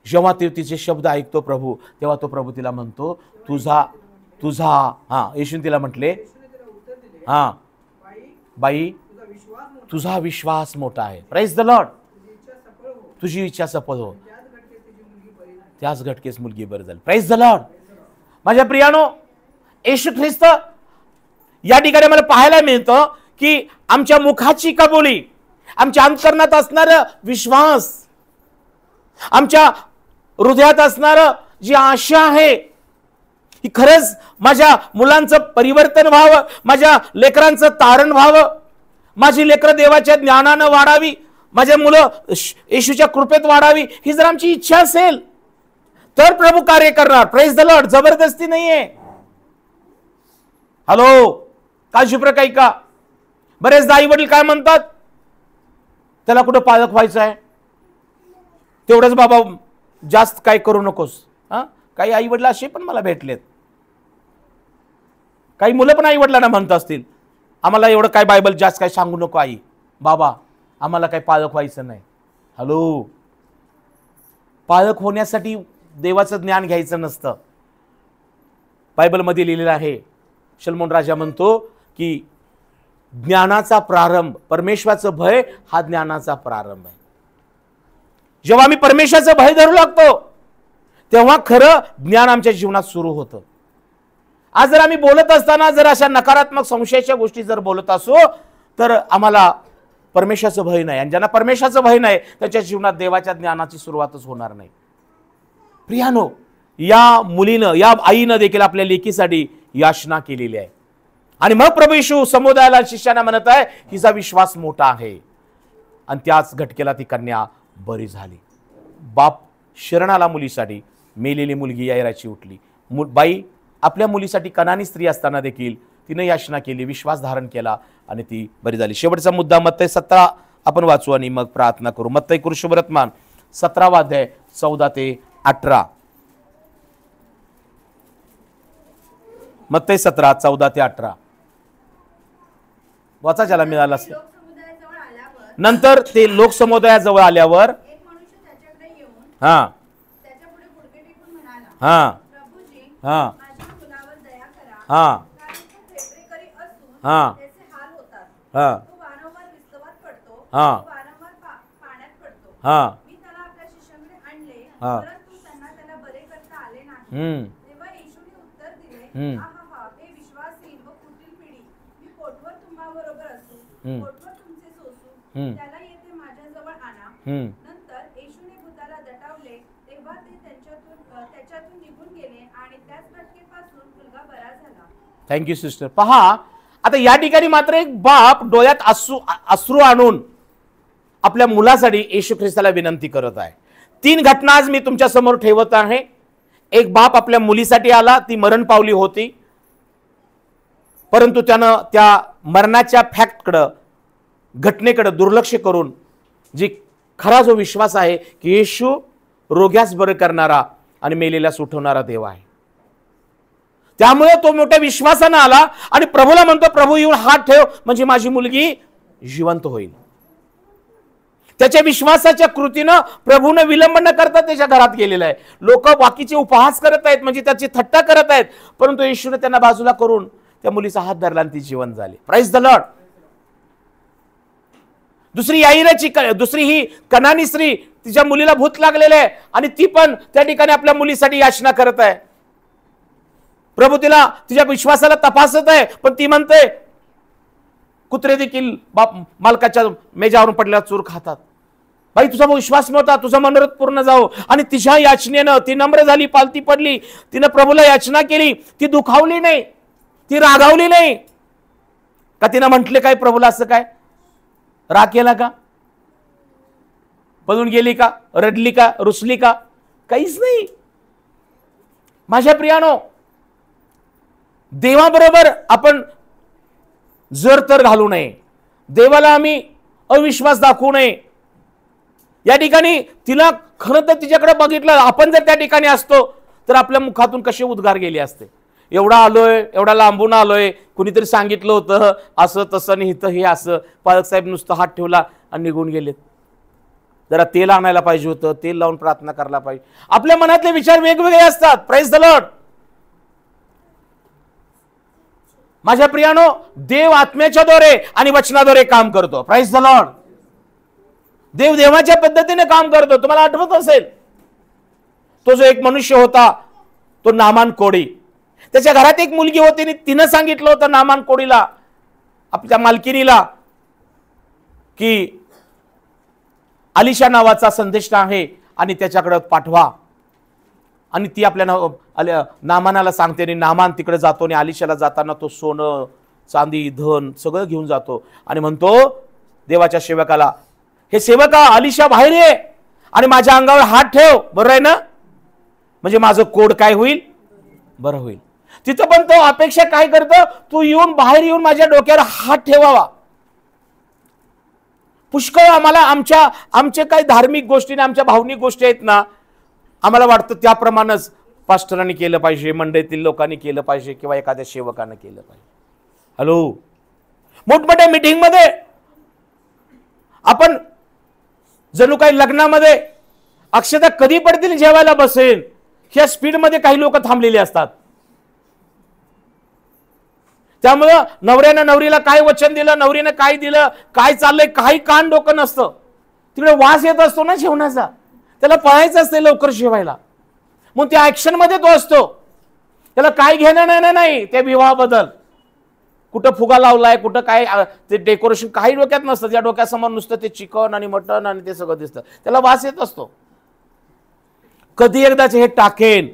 जेव्हा ते तिचे शब्द ऐकतो प्रभू, तेव्हा तो प्रभू तिला म्हणतो, तुझा हा येशूने तिला म्हटले, तिने त्याला उत्तर दिले, हा बाई, बाई, तुझा विश्वास मोठा, तुझा विश्वास मोठा आहे. Praise the Lord. तुझी इच्छा सफळ हो. तुझी इच्छा सफल हो. त्याच घटकेत तुझी मुलगी बरी झाली. त्याच घटकेस मुलगी बरं झाली. Praise the lord. माझ्या प्रियानो, येशू ख्रिस्त या ठिकाणी मला पाहायला मिळतं की आमच्या मुखाची कबुली, आमच्या अंतकरणात असणारा विश्वास, आमच्या हृदयात असणारं जी आशा आहे, ही खरंच माझ्या मुलांचं परिवर्तन व्हावं, माझ्या लेकरांचं तारण व्हावं, माझी लेकरं देवाच्या ज्ञानानं वाढावी, माझे मुलं येशूच्या कृपेत वाढावी, ही जर आमची इच्छा असेल तर प्रभू कार्य करणार. Praise the Lord. जबरदस्ती नाहीये. हॅलो, काळजीपूर्वक ऐका. बरेचदा आई वडील काय म्हणतात, त्याला कुठं पालक व्हायचं आहे, तेवढंच बाबा, जास्त काय करू नकोस. हा, काही आई वडील असे पण मला भेटलेत. काही मुलं पण आई वडिलांना म्हणत असतील, आम्हाला एवढं काय बायबल जास्त काय सांगू नको आई बाबा, आम्हाला काय पालक व्हायचं नाही. हॅलो, पालक होण्यासाठी देवाचं ज्ञान घ्यायचं नसतं. बायबलमध्ये लिहिलेलं आहे, शलोमोन राजा म्हणतो की ज्ञानाचा प्रारंभ, परमेश्वराचं भय हा ज्ञानाचा प्रारंभ आहे. जेव्हा आम्ही परमेश्वराचं भय धरू लागतो तेव्हा खरं ज्ञान आमच्या जीवनात सुरू होतं. आज जर आम्ही बोलत असताना जर अशा नकारात्मक संशयाच्या गोष्टी जर बोलत असो तर आम्हाला परमेश्वराचं भय नाही, आणि ज्यांना परमेश्वराचं भय नाही त्यांच्या जीवनात देवाच्या ज्ञानाची सुरुवातच होणार नाही. प्रियानो, या मुलीनं, या आईनं देखील आपल्या लेकीसाठी याचना केलेली आहे. आणि मग प्रभू येशू समुदायाला, शिष्यांना म्हणत आहे हिचा विश्वास मोठा आहे, आणि त्याच घटकेला ती कन्या बरी झाली. बाप शरणाला मुलीसाठी, मेलेली मुलगी यायराची उठली. बाई आपल्या मुलीसाठी कनानी स्त्री असताना देखील तिनं याचना केली, विश्वास धारण केला, आणि ती बरी झाली. शेवटचा मुद्दा मत्तई 17 आपण वाचू आणि मग प्रार्थना करू. मत्तई कृष्णवर्तमान 17 अध्याय 14 ते 18. मत्तई 17 14 ते 18 वाचा, ज्याला मिळाला असेल. नंतर ते लोकसमुदायाजवळ आल्यावर हा हा हा हा हा हा हा हा थँक्यू सिस्टर. पहा, आता या ठिकाणी मात्र एक बाप डोळ्यात अश्रू आणून आपल्या मुलासाठी येशू ख्रिस्ताला विनंती करत आहे. 3 घटना आज मी तुमच्या समोर ठेवत आहे. एक बाप आपल्या मुलीसाठी आला, ती मरण पावली होती, परंतु त्यानं त्या मरणाच्या फॅक्टकडं, घटनेकडे दुर्लक्ष करून जी खरा जो विश्वास आहे की येशू रोग्यास बरं करणारा आणि मेलेल्यास उठवणारा देव आहे, त्यामुळे तो मोठ्या विश्वासानं आला आणि प्रभूला म्हणतो, प्रभू येऊन हात ठेव म्हणजे माझी मुलगी जिवंत होईल. त्याच्या विश्वासाच्या कृतीनं प्रभूनं विलंब न करता त्याच्या घरात गेलेला आहे. लोक बाकीचे उपहास करत आहेत, म्हणजे त्याची थट्टा करत आहेत, परंतु येशूने त्यांना बाजूला करून त्या मुलीचा हात धरला आणि ती जिवंत झाली. Praise the lord. दुसरी ही कनानी स्त्री, तिच्या मुलीला भूत लागलेलं आहे आणि ती पण त्या ठिकाणी आपल्या मुलीसाठी याचना करत आहे. प्रभू तिला तिच्या विश्वासाला तपासत आहे, पण ती म्हणते कुत्रे देखील बाप मालकाच्या मेजावरून पडलेला चूर खातात. बाई तुझा विश्वास नव्हता, तुझा मनोरथ पूर्ण जावो. आणि तिच्या याचनेनं ती नम्र झाली, पालती पडली, तिनं प्रभूला याचना केली. ती दुखावली नाही, ती रागावली नाही. का तिनं म्हटले काय प्रभूला असं काय? राग केला का? पळून गेली का? रडली का? रुसली का? काहीच नाही. माझ्या प्रियानो, देवाबरोबर आपण जर तर घालू नये, देवाला आम्ही अविश्वास दाखवू नये. या ठिकाणी तिला खरं तर तिच्याकडे बघितलं, आपण जर त्या ठिकाणी असतो तर आपल्या मुखातून कसे उद्गार गेले असते. एवढा आलोय, एवढा लांबून आलोय, कुणीतरी सांगितलं होतं असं तसं, नाही इथं हे असं, पालक साहेब नुसतं हात ठेवला आणि निघून गेलेत. जरा तेल आणायला पाहिजे होतं, तेल लावून प्रार्थना करायला पाहिजे. आपल्या मनातले विचार वेगवेगळे असतात. Praise the lord. माझ्या प्रियानो, देव आत्म्याच्या द्वारे आणि वचनाद्वारे काम करतो. Praise the Lord. देव देवाच्या पद्धतीने काम करतो. तुम्हाला आठवत असेल, तो जो एक मनुष्य होता, तो नामान कोडी, त्याच्या घरात एक मुलगी होती आणि तिनं सांगितलं होतं नामान कोडीला, आपल्या मालकिनीला, की अलिशा नावाचा संदेश आहे आणि त्याच्याकडे पाठवा. आणि ती आपल्या नामानाला सांगते आणि नामान तिकडे जातो आणि अलिशाला जाताना तो सोनं चांदी धन सगळं घेऊन जातो आणि म्हणतो देवाच्या सेवकाला, हे सेवका, अलिशा बाहेर ये आणि माझ्या अंगावर हात ठेव, बरं आहे ना, म्हणजे माझं कोड काय होईल, बरं होईल. तिथं पण तो अपेक्षा काय करतो, तू येऊन बाहेर येऊन माझ्या डोक्यावर हात ठेवावा. पुष्कळ आम्हाला आमचे काही धार्मिक गोष्टी, आमच्या भावनिक गोष्टी आहेत ना, आम्हाला वाटतं त्याप्रमाणेच पास्टरांनी केलं पाहिजे, मंडळीतील लोकांनी केलं पाहिजे, किंवा एखाद्या सेवकानं केलं पाहिजे. हॅलो, मोठमोठ्या मीटिंग मध्ये आपण जणू काही लग्नामध्ये अक्षता कधी पडतील जेवायला बसेल ह्या स्पीड मध्ये काही लोक थांबलेले असतात. त्यामुळं नवऱ्यानं नवरीला काय वचन दिलं, नवरीनं काय दिलं, काय चाललंय, काही कान डोकं नसतं. तिकडे वास येत असतो ना जेवणाचा, त्याला पळायचं असते लवकर जेवायला. मग त्या ऍक्शन मध्ये तो असतो, त्याला काय घेणं नाही त्या विवाहाबद्दल. कुठं फुगा लावलाय, कुठं काय ते डेकोरेशन काही डोक्यात नसतं. त्या डोक्यासमोर नुसतं ते चिकन आणि मटन आणि ते सगळं दिसतं, त्याला वास येत असतो. कधी एकदाच हे टाकेन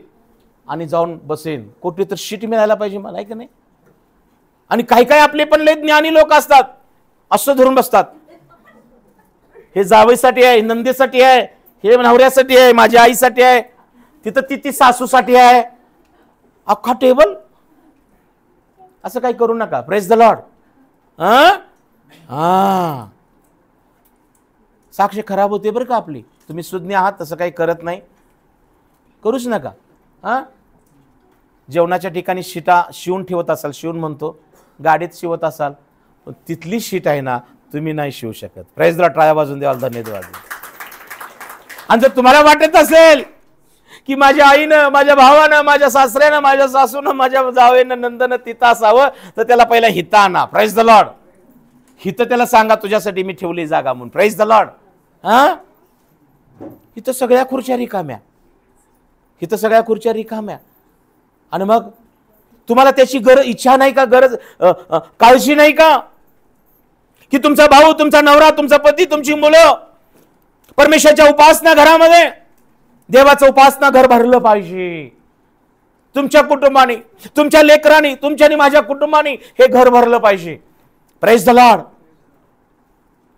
आणि जाऊन बसेन, कुठे तर शीट मिळायला पाहिजे मला, आहे की नाही. आणि काही काही आपले पण लय ज्ञानी लोक असतात, असं धरून बसतात, हे जावईसाठी आहे, नंदीसाठी आहे, हे नवऱ्यासाठी आहे, माझ्या आईसाठी आहे, तिथं ती सासूसाठी आहे, अख्खा टेबल. असं काही करू नका. Praise the Lord. साक्ष खराब होते बरं का आपली. तुम्ही सुज्ञ आहात, तसं काही करत नाही, करूच नका. जेवणाच्या ठिकाणी शिटा शिवून ठेवत असाल, शिवून म्हणतो, गाडीत शिवत असाल, तिथली शीट आहे ना, तुम्ही नाही शिवू शकत. Praise the Lord. टाळ्या वाजून द्याल, धन्यवाद. आणि जर तुम्हाला वाटत असेल की माझ्या आईनं, माझ्या भावानं, माझ्या सासऱ्यानं, माझ्या सासूनं, माझ्या जावेनं, नंदनं तिथं असावं, तर त्याला पहिला हिता आणा. Praise the Lord. हितं त्याला सांगा, तुझ्यासाठी मी ठेवली जागा म्हणून. Praise the Lord. इथं सगळ्या खुर्च्या रिकाम्या, इथं सगळ्या खुर्च्या रिकाम्या. आणि मग तुम्हाला त्याची इच्छा नाही का, गरज काळजी नाही का, की तुमचा भाऊ, तुमचा नवरा, तुमचा पती, तुमची मुलं परमेश्वराच्या उपासना घरामध्ये, देवाचं उपासना घर भरलं पाहिजे. तुमच्या कुटुंबाने, तुमच्या लेकरांनी, तुमच्या आणि माझ्या कुटुंबाने हे घर भरलं पाहिजे. Praise the Lord.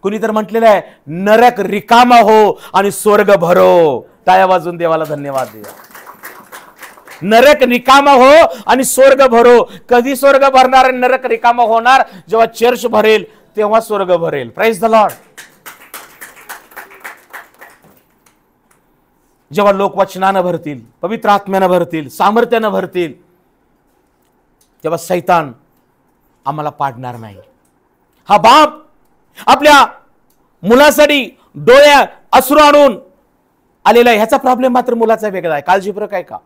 कुणी तर म्हटलेलं आहे, नरक रिकामा हो आणि स्वर्ग भरो. टाळ्या वाजून देवाला धन्यवाद द्या. नरक रिकामा हो आणि स्वर्ग भरो. कधी स्वर्ग भरणार आणि नरक रिकामा होणार? जेव्हा चर्च भरेल तेव्हा स्वर्ग भरेल. Praise the Lord. जेव्हा लोक वचनानं भरतील, पवित्र आत्म्यानं भरतील, सामर्थ्यानं भरतील, तेव्हा शैतान आम्हाला पाडणार नाही. हा बाप आपल्या मुलासाठी डोळ्या अश्रू आणून आलेला आहे. ह्याचा प्रॉब्लेम मात्र मुलाचा वेगळा आहे. काळजीपूर्वक आहे का?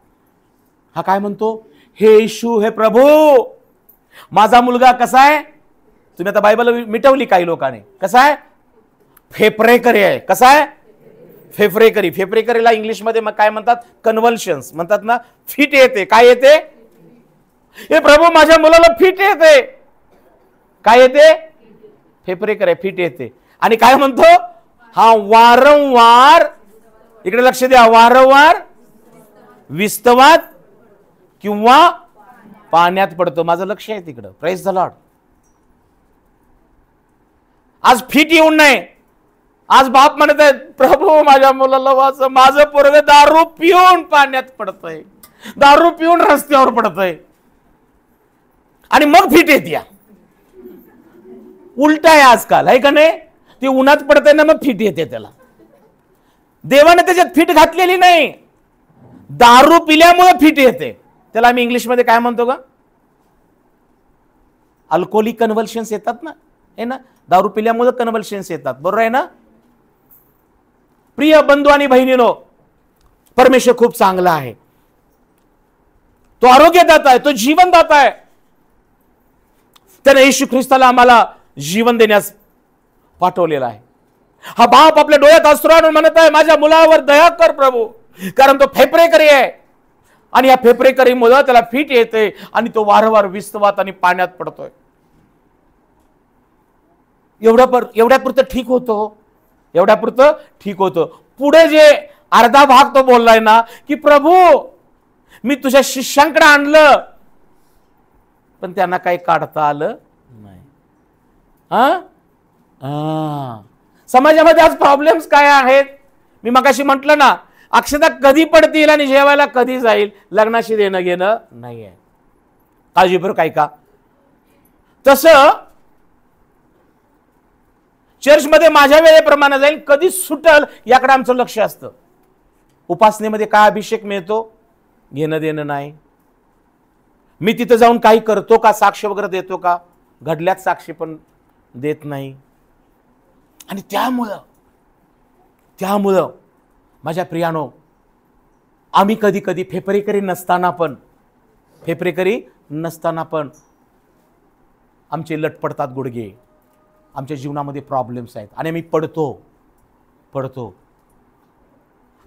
हा काय म्हणतो, हे येशू, हे प्रभू, माझा मुलगा कसा आहे? तुम्ही आता बायबल मिटवली काही लोकांनी. कसा आहे? फेफरेकरी आहे. कसा आहे? फेफरेकरी. फेफरेकरीला इंग्लिशमध्ये मग काय म्हणतात? कन्व्हल्शन्स म्हणतात ना. फिट येते. काय येते? हे प्रभू, माझ्या मुलाला फिट येते. काय येते? फेफरेकर आहे, फिट येते. आणि काय म्हणतो? हा वारंवार, इकडे लक्ष द्या, वारंवार विस्तवात किंवा पाण्यात पडतो. माझं लक्ष आहे तिकडं. Praise the lord. आज फिट येऊन नाही. आज बाप म्हणत आहे, प्रभू माझ्या मुलाला वाचव, माझं पोरगं दारू पिऊन पाण्यात पडतंय, दारू पिऊन रस्त्यावर पडतंय, आणि मग फिट येते. उलट आहे आजकाल, आहे का नाही? ती उन्हात पडतंय ना, मग फिट येते त्याला. देवाने त्याच्यात फिट घातलेली नाही, दारू पिल्यामुळे फिट येते. त्याला आम्ही इंग्लिशमध्ये काय म्हणतो का? अल्कोहोलिक कन्व्हल्शन्स येतात ना, आहे ना. दारू पिल्यामुळे कन्व्हल्शन्स येतात, बरोबर आहे ना. प्रिय बंधू आणि बहिणीनो, परमेश्वर खूप चांगला आहे. तो आरोग्यदाता आहे, तो जीवनदाता आहे. त्याने येशू ख्रिस्ताला आम्हाला जीवन देण्यास पाठवलेला आहे. हा बाप आपल्या डोळ्यात अश्रू आणून म्हणत आहे, माझ्या मुलावर दया कर प्रभू, कारण तो फेफरेकरी आहे, आणि या फेफरेकरीमुळे त्याला फिट येते आणि तो वारंवार विस्तवात आणि पाण्यात पडतोय. एवढ्यापुरतं ठीक होतो, एवढ्यापुरतं ठीक होतं. पुढे जे अर्धा भाग तो बोललाय ना, की प्रभू मी तुझ्या शिष्यांकडे आणलं, पण त्यांना काही काढता आलं नाही. समाजामध्ये आज प्रॉब्लेम्स काय आहेत? मी मगाशी म्हटलं ना, अक्षता कधी पडतील आणि जेवायला कधी जाईल, लग्नाशी देणं घेणं नाही आहे. काळजीपूर्वक ऐका. तसं चर्चमध्ये माझ्या वेळेप्रमाणे जाईल, कधी सुटल याकडे आमचं लक्ष असतं. उपासनेमध्ये काय अभिषेक मिळतो, घेणं देणं नाही. मी तिथं जाऊन काही करतो का, साक्ष वगैरे देतो का, घडल्यात साक्षी पण देत नाही. आणि त्यामुळं माझ्या प्रियानो, आम्ही कधी कधी फेफरेकरी नसताना पण आमचे लटपडतात गुडघे, आमच्या जीवनामध्ये प्रॉब्लेम्स आहेत आणि आम्ही पडतो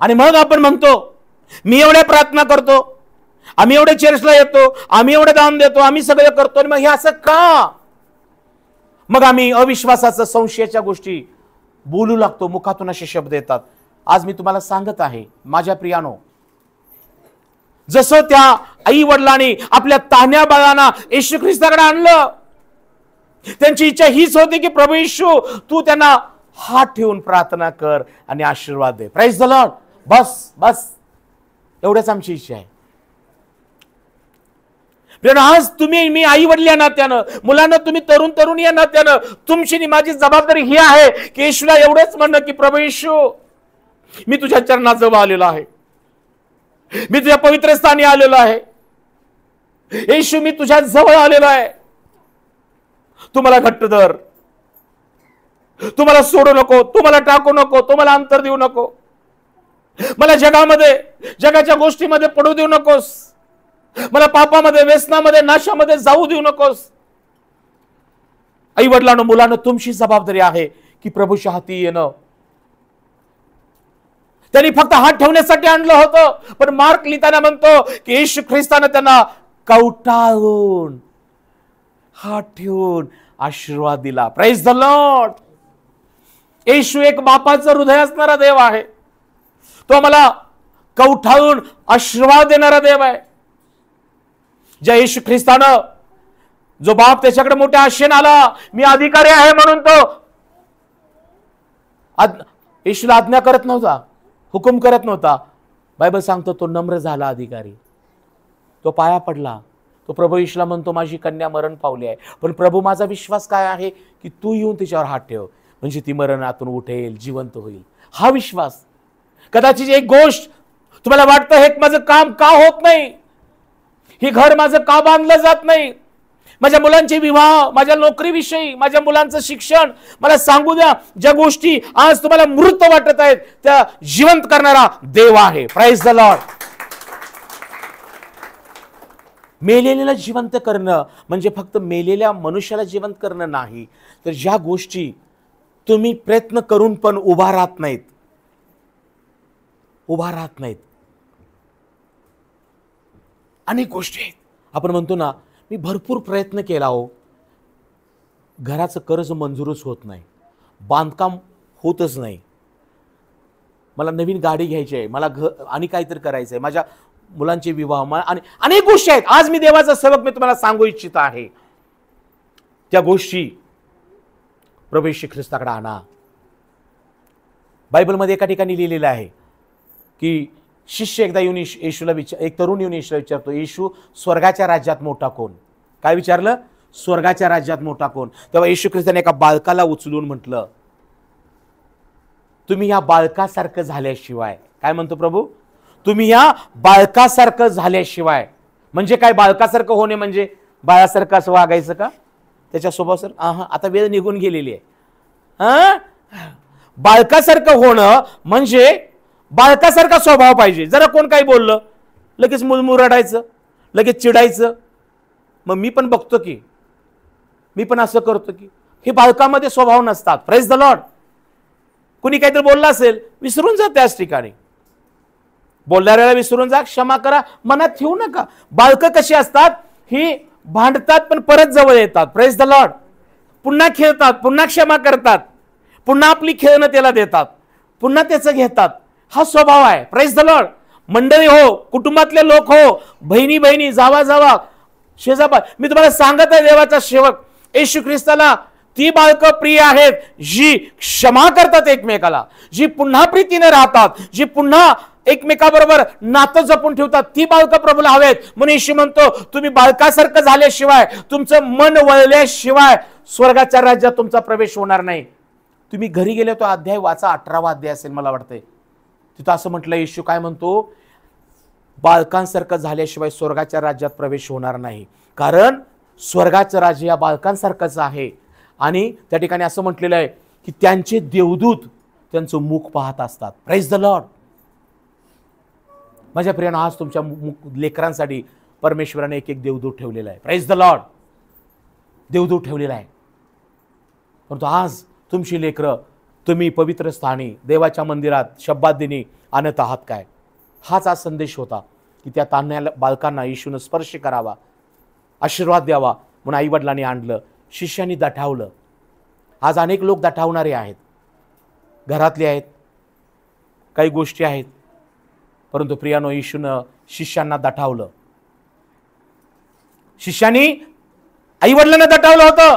आणि मग आपण म्हणतो मी एवढ्या प्रार्थना करतो, आम्ही एवढे चर्चला येतो, आम्ही एवढे दान देतो, आम्ही सगळं करतो, आणि मग हे असं का? मग आम्ही अविश्वासाचं, संशयाच्या गोष्टी बोलू लागतो, मुखातून असे शब्द येतात. आज मी तुम्हाला सांगत आहे माझ्या प्रियानो, जसं त्या आई वडिलांनी आपल्या तान्ह्या बाळांना येशू ख्रिस्ताकडे आणलं, त्यांची इच्छा हीच होती की प्रभू येशू तू त्यांना हात ठेवून प्रार्थना कर आणि आशीर्वाद दे. Praise the lord. बस एवढंच आमची इच्छा आहे. आज तुम्ही, मी आई वडील या नात्यानं, मुलांना तुम्ही तरुण तरुणी या नात्यानं, तुमची माझी जबाबदारी ही आहे की येशूला एवढंच म्हणणं की प्रभू येशू मी तुझ्या चरणाजवळ आलेलो आहे, मी तुझ्या पवित्र स्थानी आलेलो आहे, येशू मी तुझ्या जवळ आलेलो आहे, तुम्हाला घट्ट धर, तुम्हाला सोडू नको, तुम्हाला टाकू नको, तुम्हाला अंतर देऊ नको, मला जगाच्या गोष्टीमध्ये पडू देऊ नकोस, मला पापामध्ये, व्यसनामध्ये, नाशामध्ये जाऊ देऊ नकोस. आई वडिलांनो, मुलांनो, तुमची जबाबदारी आहे की प्रभूच्या हाती येणं. त्यांनी फक्त हात ठेवण्यासाठी आणलं होतं, पण मार्क लिहिताना म्हणतो की येशू ख्रिस्तानं त्यांना कवटाळून हात ठेवून आशीर्वाद दिला. Praise the lord. येशू एक बापाचं हृदय असणारा देव आहे. तो मला कवटाळून आशीर्वाद देणारा देव आहे. ज्या येशू ख्रिस्तानं, जो बाप त्याच्याकडे मोठ्या आशेने आला, मी अधिकारी आहे म्हणून तो येशूला आज्ञा करत नव्हता, हुकुम करत नव्हता. बायबल सांगतो तो नम्र झाला अधिकारी, तो पाया पडला. तो प्रभू येशूला म्हणतो माझी कन्या मरण पावली आहे, पण प्रभू माझा विश्वास काय आहे की तू येऊन तिच्यावर हात ठेव, म्हणजे ती मरणातून उठेल, जिवंत होईल. हा विश्वास. कदाचित एक गोष्ट तुम्हाला वाटतं हे माझं काम का होत नाही, हे घर माझं का बांधलं जात नाही, माझ्या मुलांचे विवाह, माझ्या नोकरीविषयी, माझ्या मुलांचं शिक्षण, मला सांगू द्या, ज्या गोष्टी आज तुम्हाला मृत वाटत आहेत त्या जिवंत करणारा देव आहे. Praise the Lord. मेलेल्याला जिवंत करणं म्हणजे फक्त मेलेल्या मनुष्याला जिवंत करणं नाही, तर ज्या गोष्टी तुम्ही प्रयत्न करून पण उभा राहत नाहीत, अनेक गोष्टी आहेत. आपण म्हणतो ना, मी भरपूर प्रयत्न केला हो, घराचं कर्ज मंजूरच होत नाही, बांधकाम होतच नाही, मला नवीन गाडी घ्यायची आहे, मला आणि काहीतरी करायचं आहे, माझ्या मुलांचे विवाह, आणि अनेक गोष्टी आहेत. आज मी देवाचा सेवक, मी तुम्हाला सांगू इच्छित आहे, त्या गोष्टी प्रभू येशू ख्रिस्ताकडे आणा. बायबलमध्ये एका ठिकाणी लिहिलेलं आहे की शिष्य एकदा येऊन येशूला एक तरुण येऊन येशूला विचारतो, येशू स्वर्गाच्या राज्यात मोठा कोण? काय विचारलं? स्वर्गाच्या राज्यात मोठा कोण? तेव्हा येशू ख्रिस्ताने एका बालकाला उचलून म्हटलं, तुम्ही या बालकासारखं झाल्याशिवाय, काय म्हणतो प्रभू, तुम्ही या बालकासारखं झाल्याशिवाय, म्हणजे काय बालकासारखं होणे, म्हणजे बाळासारखं असं वागायचं का? त्याच्या स्वभावासारखं? आता वेळ निघून गेलेली आहे. बालकासारखं होणं म्हणजे बालकासारखा स्वभाव पाहिजे. जरा कोण काही बोललं लगेच मुरमुराडायचं, लगेच चिडायचं. मग मी पण बघतो की, मी पण असं करतो की, हे बालकामध्ये स्वभाव नसतात. Praise the Lord. कुणी काहीतरी बोललं असेल, विसरून जा, त्याच ठिकाणी बोलणाऱ्याला विसरून जा, क्षमा करा, मनात ठेवू नका. बालकं कशी असतात, ही भांडतात पण परत जवळ येतात. Praise the Lord. पुन्हा खेळतात, पुन्हा क्षमा करतात, पुन्हा आपली खेळणं त्याला देतात, पुन्हा त्याचं घेतात. हा स्वभाव आहे. Praise the Lord. मंडळी हो, कुटुंबातले लोक हो, बहिणी बहिणी, जावा शेजाबा, मी तुम्हाला सांगत आहे, देवाचा सेवक येशू ख्रिस्ताला ती बालकं प्रिय आहेत जी क्षमा करतात एकमेकाला, जी पुन्हा प्रीतीने राहतात, जी पुन्हा एकमेकाबरोबर नातं जपून ठेवतात. ती बालकं प्रभूला हवेत. म्हणून येशू म्हणतो, तुम्ही बालकासारखं झाल्याशिवाय, तुमचं मन वळल्याशिवाय स्वर्गाच्या राज्यात तुमचा प्रवेश होणार नाही. तुम्ही घरी गेले तो अध्याय वाचा, 18वा अध्याय असेल मला वाटतंय. तिथं असं म्हटलं, येशू काय म्हणतो, बालकांसारखं झाल्याशिवाय स्वर्गाच्या राज्यात प्रवेश होणार नाही, कारण स्वर्गाचं राज्य या बालकांसारखंच आहे. आणि त्या ठिकाणी असं म्हटलेलं आहे की त्यांचे देवदूत त्यांचं मुख पाहत असतात. Praise the lord. माझ्या प्रियानं, आज तुमच्या लेकरांसाठी परमेश्वराने एक एक देवदूत ठेवलेला आहे. Praise the Lord. देवदूत ठेवलेला आहे. परंतु आज तुमची लेकरं तुम्ही पवित्र स्थानी देवाच्या मंदिरात शब्दात दिनी आणत आहात काय? हाच आज संदेश होता की त्या तान्ह्या बालकांना येशूनं स्पर्श करावा, आशीर्वाद द्यावा म्हणून आईवडिलांनी आणलं, शिष्यांनी दठावलं. आज अनेक लोक दठावणारे आहेत, घरातले आहेत, काही गोष्टी आहेत. परंतु प्रियानो, येशूनं शिष्यांना दठावलं. शिष्यांनी आईवडिलांना दटावलं होतं,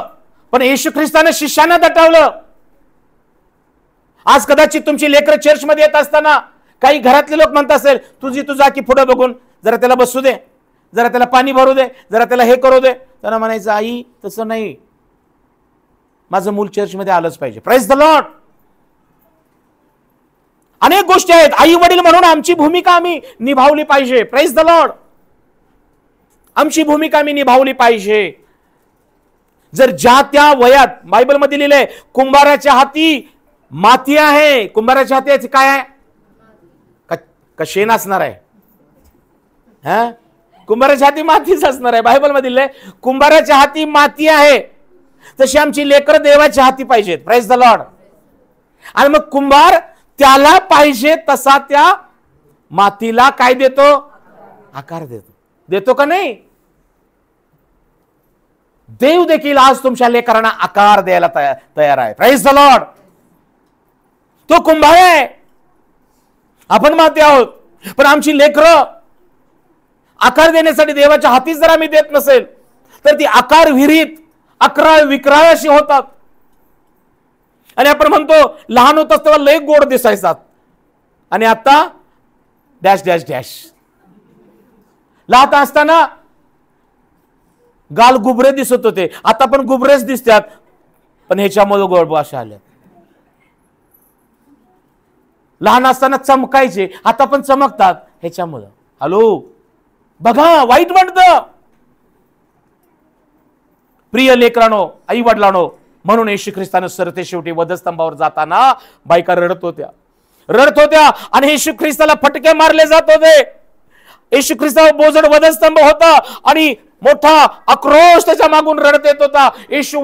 पण येशू ख्रिस्तानं शिष्यांना दटावलं. आज कदाचित तुमची लेकरं चर्चमध्ये येत असताना काही घरातले लोक म्हणत असेल, तुझी तू जा की पुढे बघून, जरा त्याला बसू दे, जरा त्याला पाणी भरू दे, जरा त्याला हे करू दे. त्यांना म्हणायचं, आई तसं नाही, माझं मूल चर्चमध्ये आलंच पाहिजे. Praise the Lord. अनेक गोष्टी आहेत, आई वडील म्हणून आमची भूमिका आम्ही निभावली पाहिजे. Praise the Lord. आमची भूमिका आम्ही निभावली पाहिजे. जर ज्या त्या वयात, बायबलमध्ये लिहिलंय, कुंभाराच्या हाती माती आहे. कुंभाराच्या हाती काय आहे? शेण असणार आहे. हा, कुंभाराच्या हाती मातीच असणार आहे. बायबलमध्ये लिहिलंय कुंभाराच्या हाती माती आहे. तशी आमची लेकरं देवाच्या हाती पाहिजेत. Praise the lord. आणि मग कुंभार त्याला पाहिजे तसा त्या मातीला काय देतो? आकार देतो. देतो का नाही? देव देखील आज तुमच्या लेकरांना आकार द्यायला तयार आहे. Praise the Lord. तो कुंभार आहे, आपण माती आहोत. पण आमची लेकरं आकार देण्यासाठी देवाच्या हातीच जर आम्ही देत नसेल तर ती आकार विहिरीत अकराळ विक्राळ अशी होतात. आणि आपण म्हणतो लहान होतात तेव्हा लय गोड दिसायचात, आणि आता डॅश डॅश डॅश. लहान असताना गाल गुबरे दिसत होते, आता पण गुबरेच दिसतात, पण ह्याच्यामुळे गोड भाषा आल्या. लहान असताना चमकायचे, आता पण चमकतात, ह्याच्यामुळं. हॅलो, बघा, वाईट वाटतं. प्रिय लेकरांनो, आई वडिलांनो, म्हणून येशू ख्रिस्तानं सरते शेवटी वधस्तंभावर जाताना बायका रडत होत्या आणि येशू ख्रिस्ताला फटके मारले जात होते. येशू ख्रिस्तावर बोजड वधस्तंभ होता आणि मोठा आक्रोश त्याच्या मागून रडत येत होता. येशू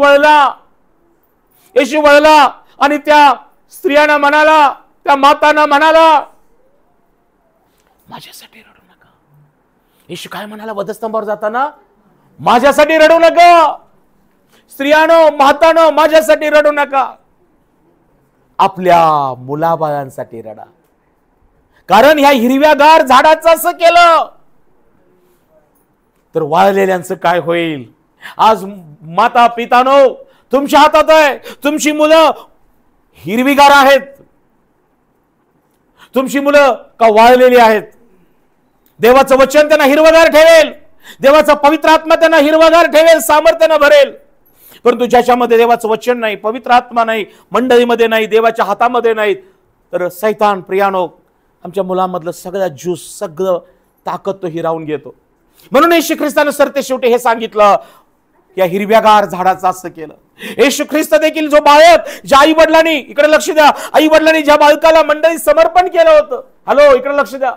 वळला आणि त्या स्त्रियांना म्हणाला, त्या मातांना म्हणाला, माझ्यासाठी रडू नका. येशू काय म्हणाला वधस्तंभावर जाताना? माझ्यासाठी रडू नका. स्त्रियानो, मातानो, माझ्यासाठी रडू नका, आपल्या मुलाबाळांसाठी रडा. कारण ह्या हिरव्यागार झाडाचं असं केलं तर वाळलेल्यांचं काय होईल? आज माता पितानो, तुमच्या हातात आहे. तुमची मुलं हिरवीगार आहेत, तुमची मुलं का वाळलेली आहेत? देवाचं वचन त्यांना हिरवगार ठेवेल, देवाचा पवित्र आत्मा त्यांना हिरवगार ठेवेल, सामर्थ्यानं भरेल. परंतु ज्याच्यामध्ये देवाचं वचन नाही, पवित्र आत्मा नाही, मंडळीमध्ये नाही, देवाच्या हातामध्ये नाही, तर सैतान प्रियानो आमच्या मुलांमधलं सगळं ज्यूस, सगळं ताकद तो हिरावून घेतो. म्हणून येशू ख्रिस्तानं सरते शेवटी हे सांगितलं, या हिरव्यागार झाडाचं असं केलं. येशू ख्रिस्त देखील जो बाळक, ज्या आई वडिलांनी, इकडे लक्ष द्या, आई वडिलांनी ज्या बालकाला मंडळी समर्पण केलं होतं, हॅलो इकडे लक्ष द्या,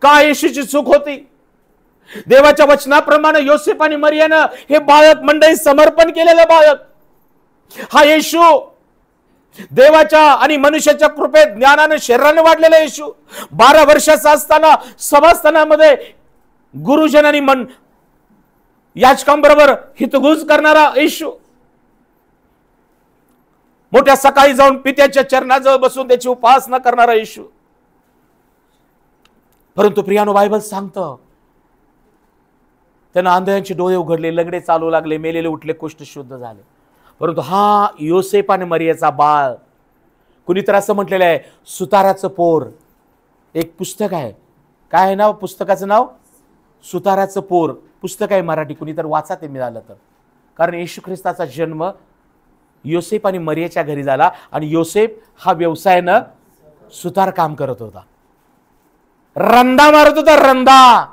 काय येशूची चूक होती? देवाच्या वचनाप्रमाणे योसेफ आणि मरियानं हे बाळक मंडळी समर्पण केलेलं बाळक, हा येशू देवाच्या आणि मनुष्याच्या कृपेत ज्ञानाने शरीराने वाढलेला येशू, 12 वर्षाचा असताना सभास्थानामध्ये गुरुजनांनी याचकांबरोबर हितगुज करणारा येशू, मोठ्या सकाळी जाऊन पित्याच्या चरणाजवळ बसून त्याची उपासना करणारा येशू. परंतु प्रियानो, बायबल सांगतं त्यांना आंधळ्यांचे डोळे उघडले, लगडे चालू लागले, मेलेले उठले, कुष्ठ शुद्ध झाले. परंतु हा योसेफ आणि मरियाचा बाळ, कुणीतर असं म्हटलेलं आहे सुताराचं पोर. एक पुस्तक आहे, काय आहे नाव पुस्तकाचं? नाव सुताराचं पोर पुस्तक आहे, मराठी. कुणीतर वाचा ते मिळालं तर. कारण येशू ख्रिस्ताचा जन्म योसेफ आणि मरियाच्या घरी झाला आणि योसेफ हा व्यवसायानं सुतार काम करत होता, रंदा मारत होता, रंदा.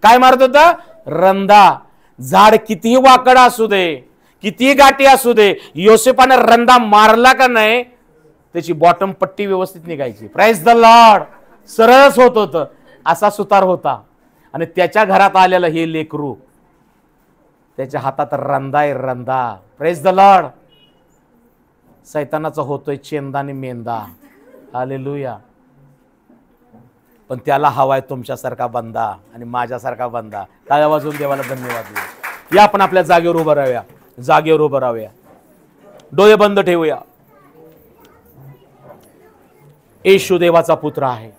काय मारत होता? रंदा. झाड कितीही वाकडा असू दे, कितीही गाठी असू दे, योसेफाने रंदा मारला का नाही त्याची बॉटम पट्टी व्यवस्थित निघायची. Price the Lord. सरळच होत होतं, असा सुतार होता. आणि त्याच्या घरात आलेलं हे लेकरू, त्याच्या हातात रंदा आहे, रंदा. Praise the Lord. सैतानाचा होतोय चेंदा आणि मेंदा. हालेलुया. पण त्याला हवाय तुमच्यासारखा बंदा आणि माझ्यासारखा बंदा. टाळ्या वाजवून देवाला धन्यवाद देऊ. या आपण आपल्या जागेवर उभं राहूया, जागेवर उभं राहूया, डोळे बंद ठेवूया. येशू देवाचा पुत्र आहे.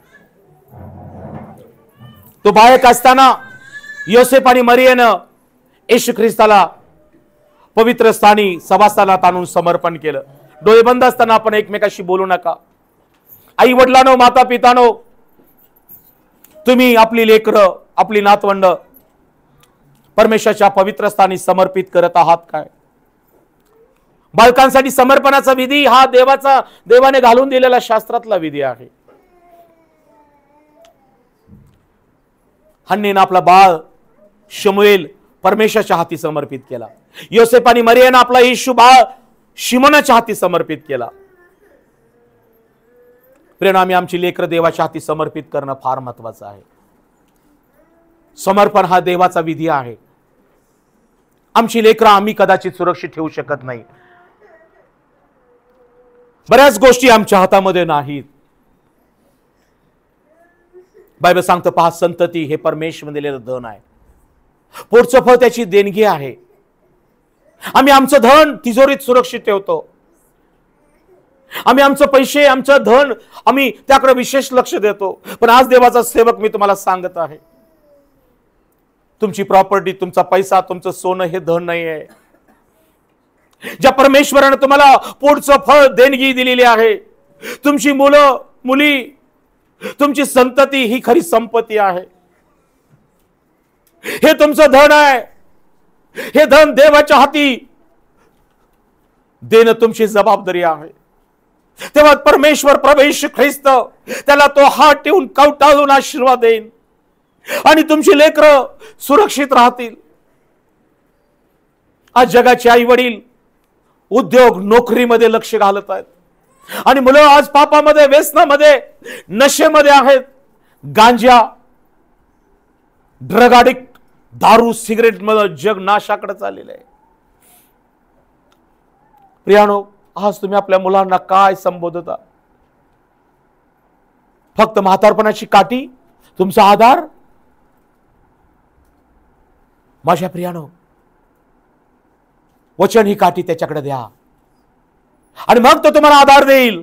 तो बायक असताना योसेफ आणि मरियेनं येशू ख्रिस्ताला पवित्र स्थानी सभास्थानात आणून समर्पण केलं. डोळे बंद असताना आपण एकमेकाशी बोलू नका. आई वडिलांनो, माता पितानो, तुम्ही आपली लेकरं, आपली नातवंड परमेश्वराच्या पवित्र स्थानी समर्पित करत आहात काय? बालकांसाठी समर्पणाचा विधी हा देवाने घालून दिलेला शास्त्रातला विधी आहे. हन्नेनं आपला बाळ शमूएल परमेश्वराच्या हाती समर्पित केला. योसेफ आणि मरियेनं आपला येशू बाळ शिमोनाच्या हाती समर्पित केला. परिणामी आमची लेकरं देवाच्या हाती समर्पित करणं फार महत्वाचं आहे. समर्पण हा देवाचा विधी आहे. आमची लेकरं आम्ही कदाचित सुरक्षित ठेवू शकत नाही. बऱ्याच गोष्टी आमच्या हातामध्ये नाहीत. बायबल सांगतं, पहा, संतती हे परमेश्वर दिलेलं धन आहे. पुढचं फळ त्याची देणगी आहे. आम्ही आमचं धन तिजोरीत सुरक्षित ठेवतो. आम्ही आमचं पैसे, आमचं धन, आम्ही त्याकडे विशेष लक्ष देतो. पण आज देवाचा सेवक मी तुम्हाला सांगत आहे, तुमची प्रॉपर्टी, तुमचा पैसा, तुमचं सोनं हे धन नाही आहे. ज्या परमेश्वराने तुम्हाला पुढचं फळ देणगी दिलेली आहे, तुमची मुलं मुली, तुमची संतती ही खरी संपत्ती आहे. हे तुमचं धन आहे. हे धन देवाच्या हाती देणं तुमची जबाबदारी आहे. तेव्हा परमेश्वर प्रभू येशू ख्रिस्त त्याला तो हात ठेवून कवटाळून आशीर्वाद देईन आणि तुमची लेकरं सुरक्षित राहतील. आज जगाचे आई वडील उद्योग नोकरीमध्ये लक्ष घालत आहेत आणि मुलं आज पापामध्ये, व्यसनामध्ये, नशेमध्ये आहेत. गांजा, ड्रग ॲडिक्ट, दारू, सिगरेट मध्ये जग नाशाकडे चाललेलं आहे. प्रियानो, आज तुम्ही आपल्या मुलांना काय संबोधता? फक्त म्हातारपणाची काठी तुमचा आधार? माझ्या प्रियानो, वचन ही काठी त्याच्याकडे द्या आणि मग तो तुम्हाला आधार देईल.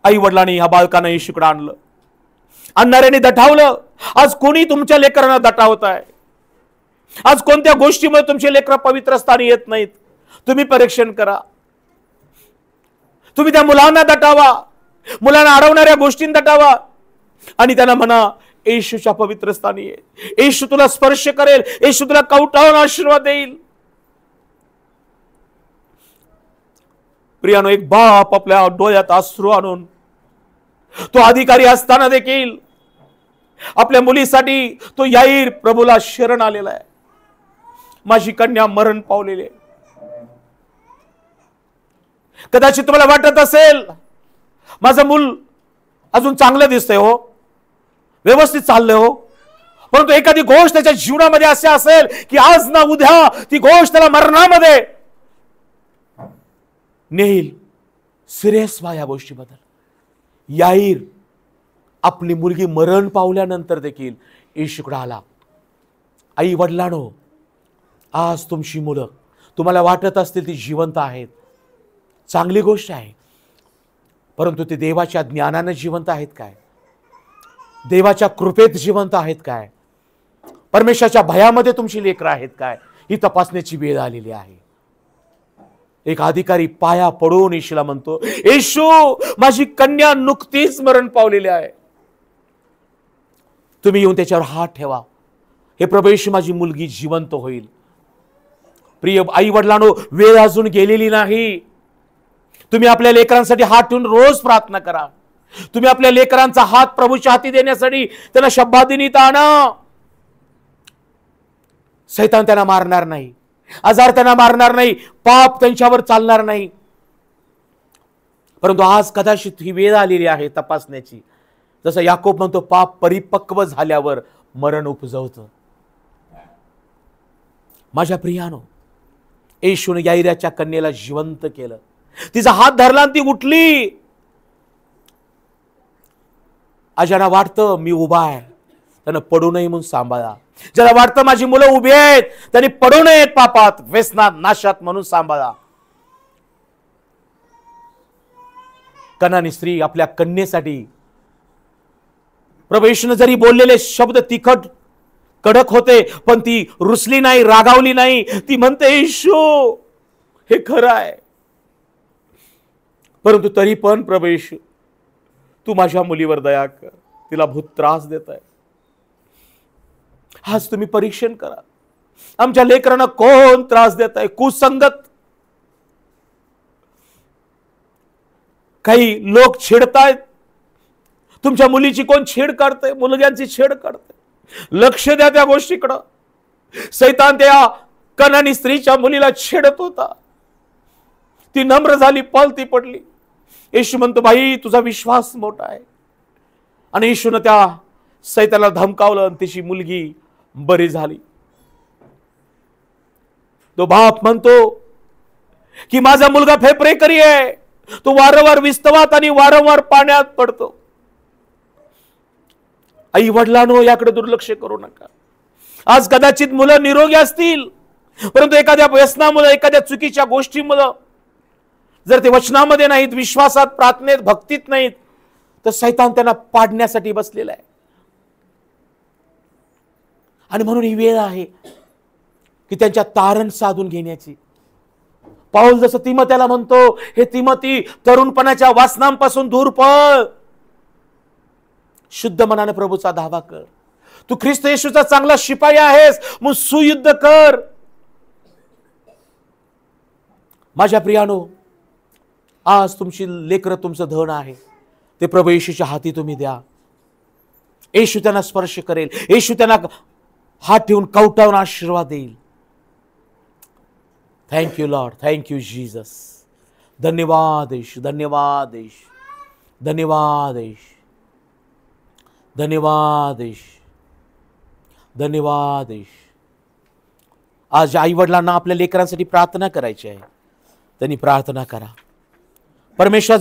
आई वडिलांनी ह्या बालकांना येशूकडे आणलं, आणणाऱ्याने दटावलं. आज कोणी तुमच्या लेकरांना दटावत आहे? आज कोणत्या गोष्टीमुळे तुमचे लेकर पवित्र स्थानी येत नाहीत? तुम्ही परीक्षण करा. तुम्ही त्या मुलांना दटावा, मुलांना अडवणाऱ्या गोष्टींना दटावा आणि त्यांना म्हणा, येशूच्या पवित्र स्थानी ये. येशू तुला स्पर्श करेल, येशू तुला कवटाळून आशीर्वाद देईल. प्रियानो, एक बाप आपल्या डोळ्यात अश्रू आणून, तो अधिकारी असताना देखील आपल्या मुलीसाठी तो याईर प्रभूला शरण आलेला आहे. माझी कन्या मरण पावलेली आहे. कदाचित तुम्हाला वाटत असेल, माझं मूल अजून चांगलं दिसतंय हो, व्यवस्थित चाललंय हो, परंतु एखादी गोष्ट त्याच्या जीवनामध्ये असे असेल की आज ना उद्या ती गोष्ट त्याला मरणामध्ये नेईल. सिरियस व्हा या गोष्टीबद्दल. याईर आपली मुलगी मरण पावल्यानंतर देखील येशूकडे आला. आई वडिलांनो, आज तुमची मुलं तुम्हाला वाटत असतील ती जिवंत आहेत, चांगली गोष्ट आहे, परंतु ते देवाच्या ज्ञानाने जिवंत आहेत काय? देवाच्या कृपेत जिवंत आहेत काय? परमेश्वराच्या भयामध्ये तुमची लेकरं आहेत काय? ही तपासण्याची वेळ आलेली आहे. एक अधिकारी पाया पडून येशूला म्हणतो, येशू, माझी कन्या नुकतीच मरण पावलेली आहे, तुम्ही येऊन त्याच्यावर हात ठेवा. हे प्रभू येशू, माझी मुलगी जिवंत होईल. प्रिय आई वडिलांनो, वेळ अजून गेलेली नाही. तुम्ही आपल्या लेकरांसाठी हात ठेवून रोज प्रार्थना करा. तुम्ही आपल्या लेकरांचा हात प्रभूच्या हाती देण्यासाठी त्यांना शब्दादिनीत आणा. सैतान त्यांना मारणार नाही, आजार त्यांना मारणार नाही, पाप त्यांच्यावर चालणार नाही. परंतु आज कदाचित ही वेळ आलेली आहे तपासण्याची. जसं याकोब म्हणतो, पाप परिपक्व झाल्यावर मरण उपजवतं. माझ्या प्रियानो, येशूने याईराच्या कन्येला जिवंत केलं. तिचा हात धरला आणि ती उठली. आज ज्यांना वाटतं मी उभा आहे, त्यांना पडू नये म्हणून सांभाळा. ज्याला वाटतं माझी मुलं उभी आहेत, त्यांनी पडू नयेत पापात, व्यसनात, नाशात म्हणून सांभाळा. कनानी स्त्री आपल्या कन्येसाठी, प्रभू येशूने जरी बोललेले शब्द तिखट कडक होते, पण ती रुसली नाही, रागावली नाही. ती म्हणते, येशू हे खरं आहे, परंतु तरी पण प्रभू येशू तू माझ्या मुलीवर दया कर, तिला बहुत त्रास देत आहे. आज तुम्ही परीक्षण करा, आमच्या लेकरांना कोण त्रास देत आहे. कुसंगत काही लोक छेडतायत. तुमच्या मुलीची कोण छेड काढते, मुलग्यांची छेड काढते. लक्ष द्या त्या गोष्टीकडं. सैतान त्या कनानी स्त्रीच्या मुलीला छेडत होता. ती नम्र झाली, पालती पडली. येशू म्हणतो, भाई तुझा विश्वास मोठा आहे. आणि येशूने त्या सैतानाला धमकावलं आणि तिची मुलगी बरी झाली. तो बाप म्हणतो की माझा मुलगा फेफरेकरी आहे. तो वारंवार विस्तवात आणि वारंवार पाण्यात पडतो. आई वडिलांनो, याकडे दुर्लक्ष करू नका. आज कदाचित मुलं निरोगी असतील, परंतु एखाद्या व्यसनामुळे, एखाद्या चुकीच्या गोष्टीमुळे जर ते वचनामध्ये नाहीत, विश्वासात, प्रार्थनेत, भक्तीत नाहीत, तर सैतान त्यांना पाडण्यासाठी बसलेला आहे. आणि म्हणून ही वेळ आहे की त्यांच्या तारण साधून घेण्याची. पाऊल जसं तिमोथेला म्हणतो, हे तिमोथी, तरुणपणाच्या वासनांपासून दूर पळ, शुद्ध मनाने प्रभूचा धावा कर. तू ख्रिस्त येशूचा चांगला शिपाई आहेस, मग सुयुद्ध कर. माझ्या प्रियानो, आज तुमची लेकरं तुमचं धन आहे. ते प्रभू येशूच्या हाती तुम्ही द्या. येशू त्यांना स्पर्श करेल. येशू त्यांना हात ठेवून कवटावून आशीर्वाद देईल. Thank you Lord, thank you Jesus. धन्यवाद येशू, धन्यवाद येशू, धन्यवाद येशू, धन्यवाद येशू, धन्यवाद येशू. आज आई वडिलांना आपल्या लेकरांसाठी प्रार्थना करायची आहे, त्यांनी प्रार्थना करा. परमेश्वर